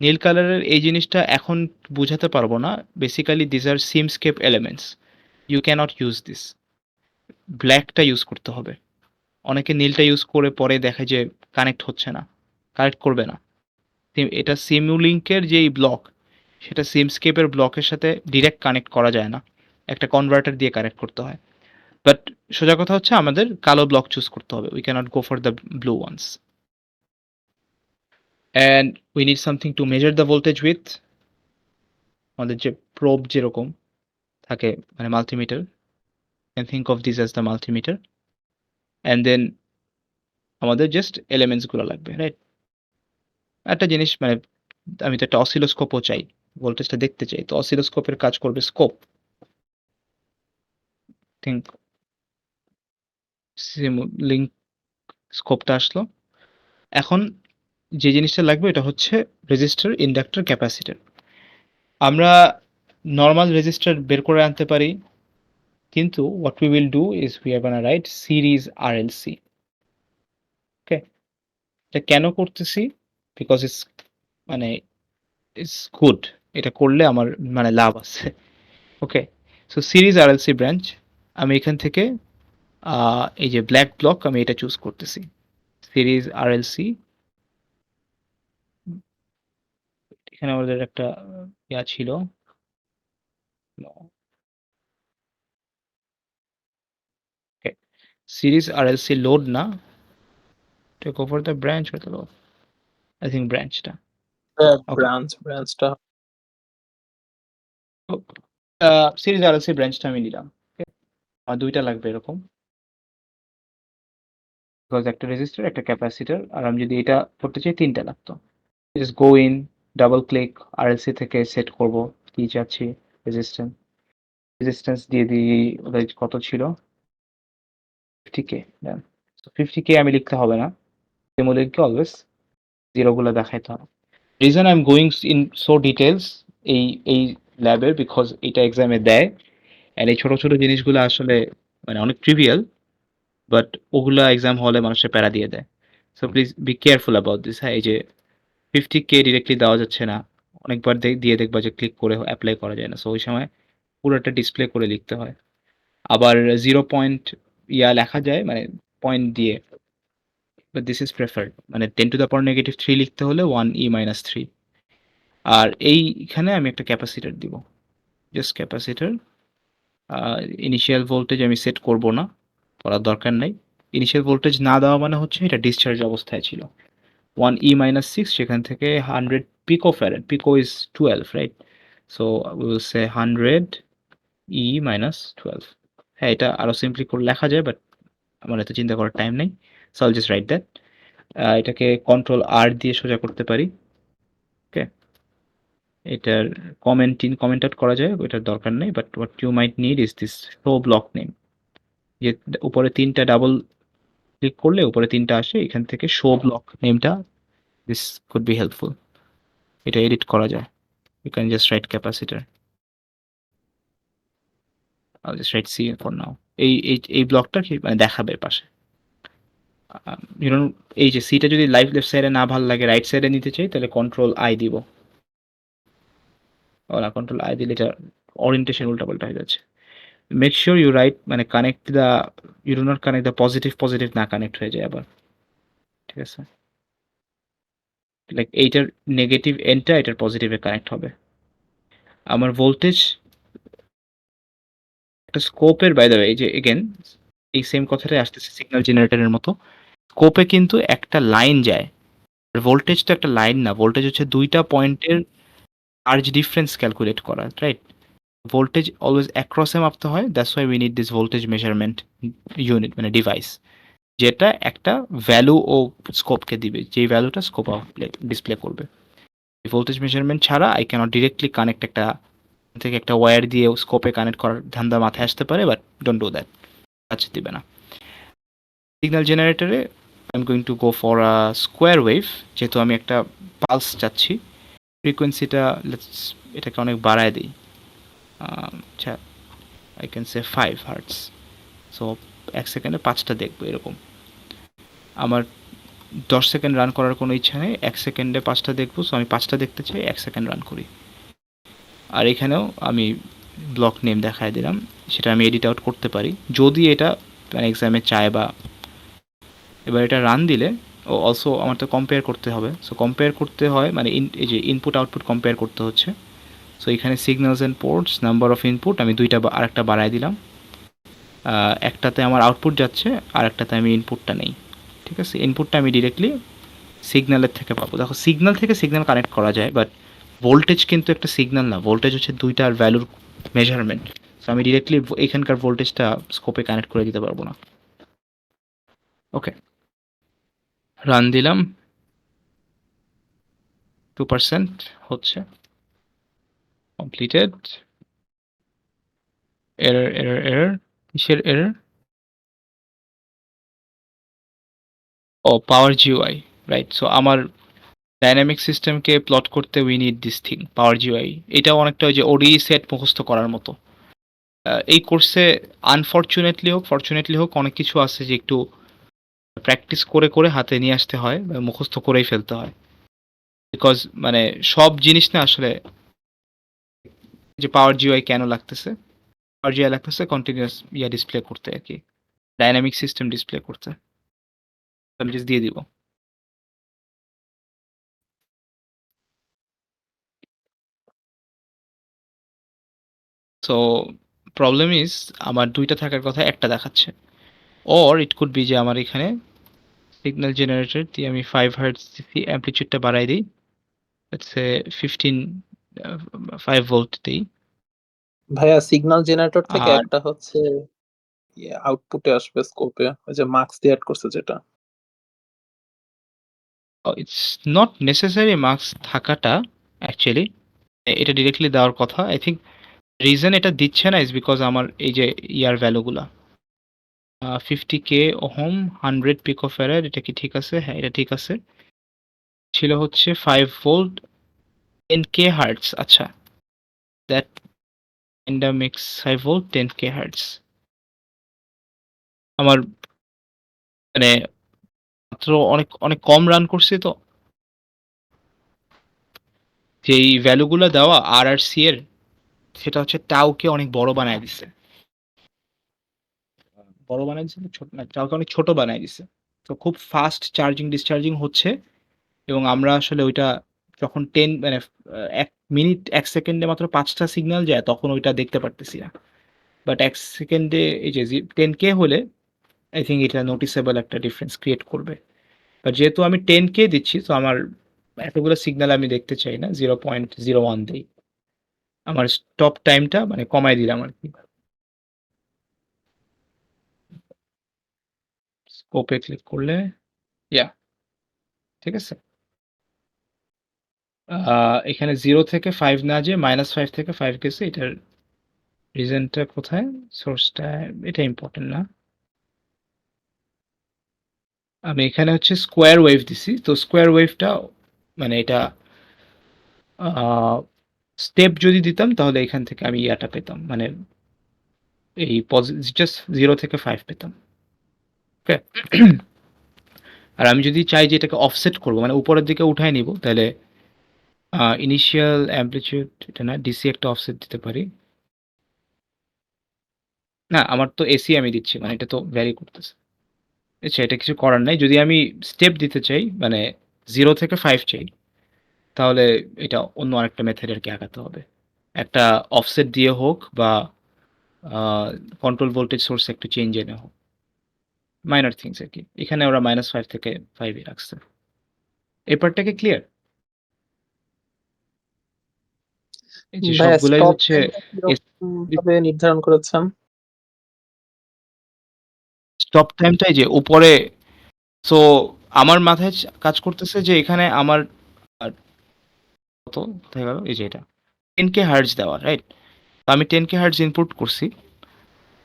নীল কালারের এই জিনিসটা এখন বুঝাতে পারবো না। Basically this are Simscape elements, you cannot use this, ব্ল্যাকটা ইউজ করতে হবে। অনেকে নীলটা ইউজ করে পরে দেখে যে কানেক্ট হচ্ছে না, কানেক্ট করবে না। এটা সিমুলিঙ্কের যেই ব্লক, সেটা সিমস্কেপের ব্লকের সাথে ডিরেক্ট কানেক্ট করা যায় না, একটা কনভার্টার দিয়ে কানেক্ট করতে হয়। বাট সোজা কথা হচ্ছে আমাদের কালো ব্লক চুজ করতে হবে, we can't go for the blue ones. And we need something to measure the voltage with, আমাদের যে প্রোব যেরকম থাকে মানে multimeter, can think of this as the multimeter. And then আমাদের জাস্ট এলিমেন্টসগুলো লাগবে, রাইট? একটা জিনিস মানে আমি তো একটা অসিলোস্কোপও চাই, ভোল্টেজটা দেখতে চাই, তো অসিলোস্কোপের কাজ করবে স্কোপ। থিঙ্ক লিঙ্ক স্কোপটা আসলো। এখন যে জিনিসটা লাগবে এটা হচ্ছে রেজিস্টার, ইন্ডাক্টর, ক্যাপাসিটর। আমরা নর্মাল রেজিস্টার বের করে আনতে পারি, কিন্তু what we will do is we are gonna write series RLC. Okay, এটা কেন করতেছি? বিকজ ইটস মানে ইটস গুড, এটা করলে আমার মানে লাভ আছে। Okay, so series RLC branch, আমি এখান থেকে এই যে ব্ল্যাক ব্লক আমি এটা চুজ করতেছি, সিরিজ আরএলসি। এখানে আমাদের একটা ইয়া ছিল, সিরিজ আরএলসি লোড না, টেক ওভার দ্য ব্রাঞ্চ হতে লোড, আই থিঙ্ক ব্রাঞ্চটা। ওকে, ব্রাঞ্চটা সিরিজ আরএলসি ব্রাঞ্চটা আমি নিলাম। আমার দুইটা লাগবে এরকম, বিকজ একটা রেজিস্টার একটা ক্যাপাসিটর, আর আমি যদি এটা করতে চাই তিনটা লাগতো। Just go in, double click, RLC থেকে সেট করব কি চাচ্ছি, রেজিস্ট্যান্স, রেজিস্ট্যান্স দিয়ে দিই, ওদের কত ছিল 50K। 50K আমি লিখতে হবে না, সিমুলিংকে অলওয়েজ জিরো গুলো দেখাইতে হবে। Reason I am going in so details এই এই ল্যাবের, বিকজ এটা এক্সামে দেয়, আর এই ছোট ছোট জিনিসগুলো আসলে মানে অনেক ট্রিভিয়াল, বাট ওগুলা এক্সাম হলে মানুষের প্যারা দিয়ে দেয়। So please be careful about this. হ্যাঁ, এই যে 50K ডিরেক্টলি দেওয়া যাচ্ছে না, অনেকবার দিয়ে দেখবা যে ক্লিক করে অ্যাপ্লাই করা যায় না, সো ওই সময় পুরোটা ডিসপ্লে করে লিখতে হয়। আবার 0 পয়েন্ট ইয়া লেখা যায় মানে পয়েন্ট দিয়ে, বাট দিস ইজ প্রেফার্ড, মানে 10⁻³ লিখতে হলে 1e-3। আর এইখানে আমি একটা ক্যাপাসিটর দিব, জাস্ট ক্যাপাসিটর। ইনিশিয়াল ভোল্টেজ আমি সেট করব না, করার দরকার নাই। ইনিশিয়াল ভোল্টেজ না দেওয়া মানে হচ্ছে এটা ডিসচার্জ অবস্থায় ছিল, 1e-6, সেখান থেকে 100 pico farad, pico is 12, right? So we will say 100e-12। হ্যাঁ, এটা আরো সিম্পলি করে লেখা যায়, বাট আমার এত চিন্তা করার টাইম নেই, সো আইল জাস্ট রাইট দ্যাট। এটাকে কন্ট্রোল আর দিয়ে সোজা করতে পারি। ওকে, এটার কমেন্ট আউট করা যায়, ওইটার দরকার নেই, but what you might need is this show block name. যে উপরে 3টা ডাবল ক্লিক করলে উপরে 3টা আসে, এখান থেকে শো ব্লক নেমটা, দিস কুড বি হেল্পফুল। এটা এডিট করা যায়। You can just write capacitor, I'll just write C for now। এই ব্লকটা কি মানে দেখাবে পাশে। ইউনো এই যে সিটা যদি লেফট সাইডে না ভালো লাগে, রাইট সাইডে নিতে চাই, তাহলে কন্ট্রোল আই দিব। ও না, কন্ট্রোল আই দিলে এটা ওরিয়েন্টেশন উল্টাপাল্টা হয়ে যাচ্ছে। মেক শিওর ইউ রাইট মানে connect the, you do not connect the positive, positive না কানেক্ট হয়ে যায় আবার, ঠিক আছে? লাইক এইটার নেগেটিভ এন্ডটা এটার পজিটিভে কানেক্ট হবে। আমার ভোল্টেজ একটা স্কোপের, বাই দ্য ওয়ে, এই যে এগেন এই সেম কথাটাই আসতেছে সিগন্যাল জেনারেটরের মতো। স্কোপে কিন্তু একটা লাইন যায়, ভোল্টেজ তো একটা লাইন না, ভোল্টেজ হচ্ছে দুইটা পয়েন্টের চার্জ ডিফারেন্স ক্যালকুলেট করা, রাইট? ভোল্টেজ অলওয়েজ অ্যাক্রসে মাপতে হয়, that's why we need this voltage measurement unit মানে ডিভাইস, যেটা একটা ভ্যালু ও স্কোপকে দিবে, যেই ভ্যালুটা স্কোপ ডিসপ্লে করবে। ভোল্টেজ মেজারমেন্ট ছাড়া আই ক্যানট ডিরেক্টলি কানেক্ট একটা থেকে একটা ওয়্যার দিয়ে স্কোপে কানেক্ট করার ধান্দা মাথায় আসতে পারে, বাট ডোন্ট ডু দ্যাট, কাজ দিবে না। সিগন্যাল জেনারেটরে I am going to go for a square wave, যেহেতু আমি একটা পালস চাচ্ছি। ফ্রিকোয়েন্সিটা এটাকে অনেক বাড়ায় দিই, আচ্ছা I can say 5 hertz. So 1 সেকেন্ডে 5টা দেখবো এরকম। আমার 10 সেকেন্ড রান করার কোনো ইচ্ছা নেই, 1 সেকেন্ডে 5টা দেখবো। সো আমি 5টা দেখতে চাই, 1 সেকেন্ড রান করি। আর এখানেও আমি ব্লক নেম দেখায় দিলাম, সেটা আমি এডিট আউট করতে পারি যদি এটা মানে এক্সামে চায়। বা এবার এটা রান দিলে ও অলসো আমার তো কম্পেয়ার করতে হবে। সো কম্পেয়ার করতে হয় মানে এই যে ইনপুট আউটপুট কম্পেয়ার করতে হচ্ছে। সো এখানে signals and ports, number of input আমি দুইটা আরেকটা বাড়ায় দিলাম। একটাতে আমার আউটপুট যাচ্ছে, আর একটাতে আমি ইনপুটটা নেই, ঠিক আছে? ইনপুটটা আমি ডিরেক্টলি সিগন্যালের থেকে পাবো। দেখো সিগন্যাল থেকে সিগন্যাল কানেক্ট করা যায়, বাট ভোল্টেজ কিন্তু একটা সিগন্যাল না, ভোল্টেজ হচ্ছে দুইটার ভ্যালুর মেজারমেন্ট। সো আমি ডিরেক্টলি এখানকার ভোল্টেজটা স্কোপে কানেক্ট করে দিতে পারবো না। ওকে, রান দিলাম, 2% হচ্ছে, কমপ্লিটেড। এরর এরর এরর, কিসের এরর? ও পাওয়ার জিওআই, রাইট। সো আমার ডাইনামিক সিস্টেমকে প্লট করতে we need this thing, power GOI. এটাও অনেকটা ওই যে ওডি সেট মুখস্থ করার মতো। এই কোর্সে আনফরচুনেটলি হোক ফরচুনেটলি হোক অনেক কিছু আছে যে একটু প্র্যাকটিস করে করে হাতে নিয়ে আসতে হয়, বা মুখস্থ করেই ফেলতে হয়। বিকজ মানে সব জিনিস না আসলে, যে পাওয়ার জিওআই কেন লাগতেছে, পাওয়ার জিওআই লাগতেছে কন্টিনিউয়াস ডিসপ্লে করতে আর কি, ডাইনামিক সিস্টেম ডিসপ্লে করতে। আমি জাস্ট দিয়ে দিব। সো প্রবলেম ইজ আমার দুইটা থাকার কথা, একটা দেখাচ্ছে। অর ইট কুড বি যে আমার এখানে সিগন্যাল জেনারেটর দিয়ে আমি 5 হার্টজ দিছি, অ্যামপ্লিটিউডটা বাড়াই দিই, লেটস সে 15 5 ভোল্ট দিই। ভাইয়া সিগন্যাল জেনারেটর থেকে আর একটা হচ্ছে আউটপুটে আসবে স্কোপে, ওই যে মার্কস দিয়ে অ্যাড করছে যেটা। ইটস নট নেসেসারি মার্কস থাকাটা অ্যাকচুয়ালি, এটা ডিরেক্টলি দেওয়ার কথা। আই থিঙ্ক রিজন এটা দিচ্ছে না ইজ বিকজ আমার এই যে ইয়ার ভ্যালুগুলা 50K ওহম 100 পিকোফ্যারাড, এটা কি ঠিক আছে? হ্যাঁ, এটা ঠিক আছে। ছিল হচ্ছে 5 ভোল্ট 10K হার্টস। আচ্ছা, that in the mix 5 volt 10K hertz. আমার মানে মাত্র অনেক অনেক কম রান করছি, তো যেই ভ্যালুগুলো দেওয়া আর আর সি এর, সেটা হচ্ছে টাউকে অনেক বড় বানায় দিছে। বড় বানায় দিছে না, ছোট না, টাউকে অনেক ছোট বানায় দিছে। তো খুব ফাস্ট চার্জিং ডিসচার্জিং হচ্ছে, এবং আমরা আসলে ওইটা যখন 10 মানে 1 মিনিট 1 সেকেন্ডে মাত্র 5টা সিগন্যাল যায়, তখন ওইটা দেখতে পারতেছি না। বাট 1 সেকেন্ডে এই যে 10K হলে আই থিঙ্ক এটা নোটিসেবল একটা ডিফারেন্স ক্রিয়েট করবে। বাট যেহেতু আমি 10K দিচ্ছি, তো আমার এতগুলো সিগন্যাল আমি দেখতে চাই না, 0.01 দেই। আমার স্টপ টাইমটা মানে কমায় দিলাম আর কি। স্কোপে ক্লিক করলে ইয়া ঠিক আছে। এখানে 0 থেকে 5 না, যে -5 থেকে 5 গেছে, এটার রিজনটা কোথায়, সোর্সটা, এটা ইম্পর্টেন্ট না। আমি এখানে হচ্ছে স্কোয়ার ওয়েভ দিছি, তো স্কোয়ার ওয়েভটা মানে এটা স্টেপ যদি দিতাম তাহলে এখান থেকে আমি ইয়াটা পেতাম, মানে এই জাস্ট 0 থেকে 5 পেতাম। ওকে। আর আমি যদি চাই যে এটাকে অফসেট করব, মানে উপরের দিকে উঠায় নিব, তাহলে ইনিশিয়াল অ্যামপ্লিটিউড এটা না, ডিসি একটা অফসেট দিতে পারি। না, আমার তো এসি আমি দিচ্ছি, মানে এটা তো ভ্যারি করতেছে। আচ্ছা, এটা কিছু করার নাই। যদি আমি স্টেপ দিতে চাই, মানে 0 থেকে 5 চাই, তাহলে এটা অন্য আরেকটা মেথড আর কি আগাতে হবে। একটা অফসেট দিয়ে হোক বা কন্ট্রোল ভোল্টেজ সোর্স একটু চেঞ্জ এনে হোক, মাইনর থিংস আর কি। এখানে ওরা -5 থেকে 5 রাখছে। এই পার্টটাকে ক্লিয়ার? এই যে ভাইয়া সবগুলাই স্টপ হচ্ছে কিরকম ভাবে নির্ধারণ করেছেন? স্টপ টাইমটাই যে উপরে। সো আমার মাথায় কাজ করতেছে যে এখানে আমার আর কত কোথায় গেল, এই যে এটা 10K হার্টজ দেওয়া, রাইট? তো আমি 10K হার্টজ ইনপুট করছি।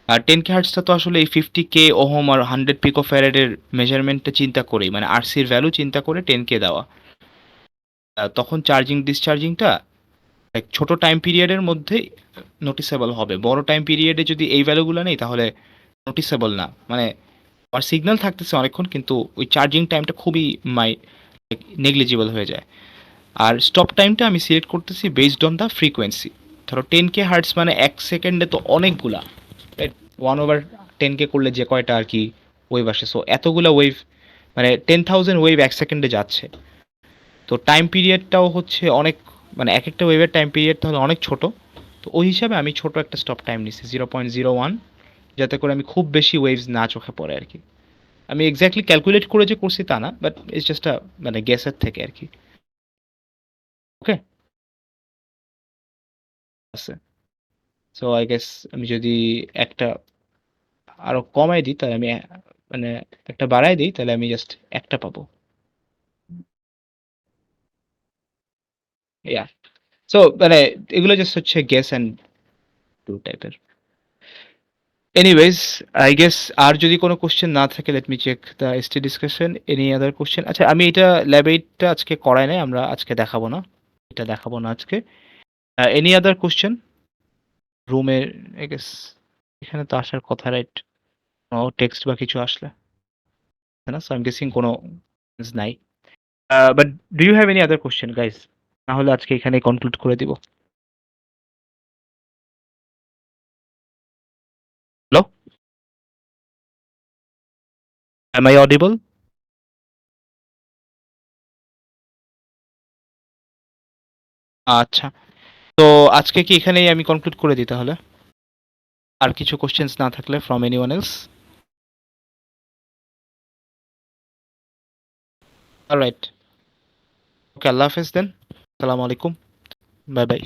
আর 10K হার্টজটা তো আসলে এই 50K ওহম আর 100 পিকো ফ্যারাডের মেজারমেন্টটা চিন্তা করেই, মানে আরসির ভ্যালু চিন্তা করে 10K দেওয়া। তখন চার্জিং ডিসচার্জিংটা এক ছোট টাইম পিরিয়ডের মধ্যে নোটিসেবল হবে। বড় টাইম পিরিয়ডে যদি এই ভ্যালুগুলো নেই তাহলে নোটিসেবল না। মানে আমার সিগন্যাল থাকতেছে অনেকক্ষণ, কিন্তু ওই চার্জিং টাইমটা খুবই নেগলিজিবল হয়ে যায়। আর স্টপ টাইমটা আমি সিলেক্ট করতেছি বেসড অন দ্য ফ্রিকোয়েন্সি। ধরো 10K হার্টস মানে 1 সেকেন্ডে তো অনেকগুলা, রাইট? 1/10K করলে যে কয়টা আর কি ওয়েভ আসে, সো এতগুলা ওয়েভ মানে 10,000 ওয়েভ 1 সেকেন্ডে যাচ্ছে। তো টাইম পিরিয়ডটাও হচ্ছে অনেক, মানে এক একটা ওয়েভের টাইম পিরিয়ড তাহলে অনেক ছোট। তো ওই হিসাবে আমি ছোট একটা স্টপ টাইম নিচ্ছি 0.01, যাতে করে আমি খুব বেশি ওয়েভস না চোখে পড়ে আর কি। আমি এক্স্যাক্টলি ক্যালকুলেট করে যে করছি তা না, বাট ইটস জাস্ট মানে গেসের থেকে আর কি। ওকে আছে। সো আই গেস আমি যদি একটা আরো কমাই দিই তাহলে আমি মানে একটা বাড়াই দিই তাহলে আমি জাস্ট একটা পাবো। ইয়া। সো মানে এগুলো জাস্ট হচ্ছে গেস অ্যান্ড টু টাইপের। এনিওয়েজ, আই গেস আর যদি কোনো কোশ্চেন না থাকে, let me check the ST discussion. Any other question? আচ্ছা, আমি এটা ল্যাব এইটটা আজকে করাই নাই, আমরা আজকে দেখাবো না, এটা দেখাবো না আজকে। এনি আদার কোশ্চেন রুমের? আই গেস এখানে তো আসার কথা, রাইট? টেক্সট বা কিছু আসলে, তাই না? সো আই এম গেসিং কোনো নাই। But do you have any other question guys? না হলে আজকে এখানে কনক্লুড করে দিব। Hello, am I audible? আচ্ছা, তো আজকে কি এখানেই আমি কনক্লুড করে দিই তাহলে, আর কিছু কোশ্চেন্স না থাকলে ফ্রম এনিওয়ান এলস? অলরাইট, ওকে, আল্লাহ হাফেজ দেন। আসসালামু আলাইকুম, বাই বাই।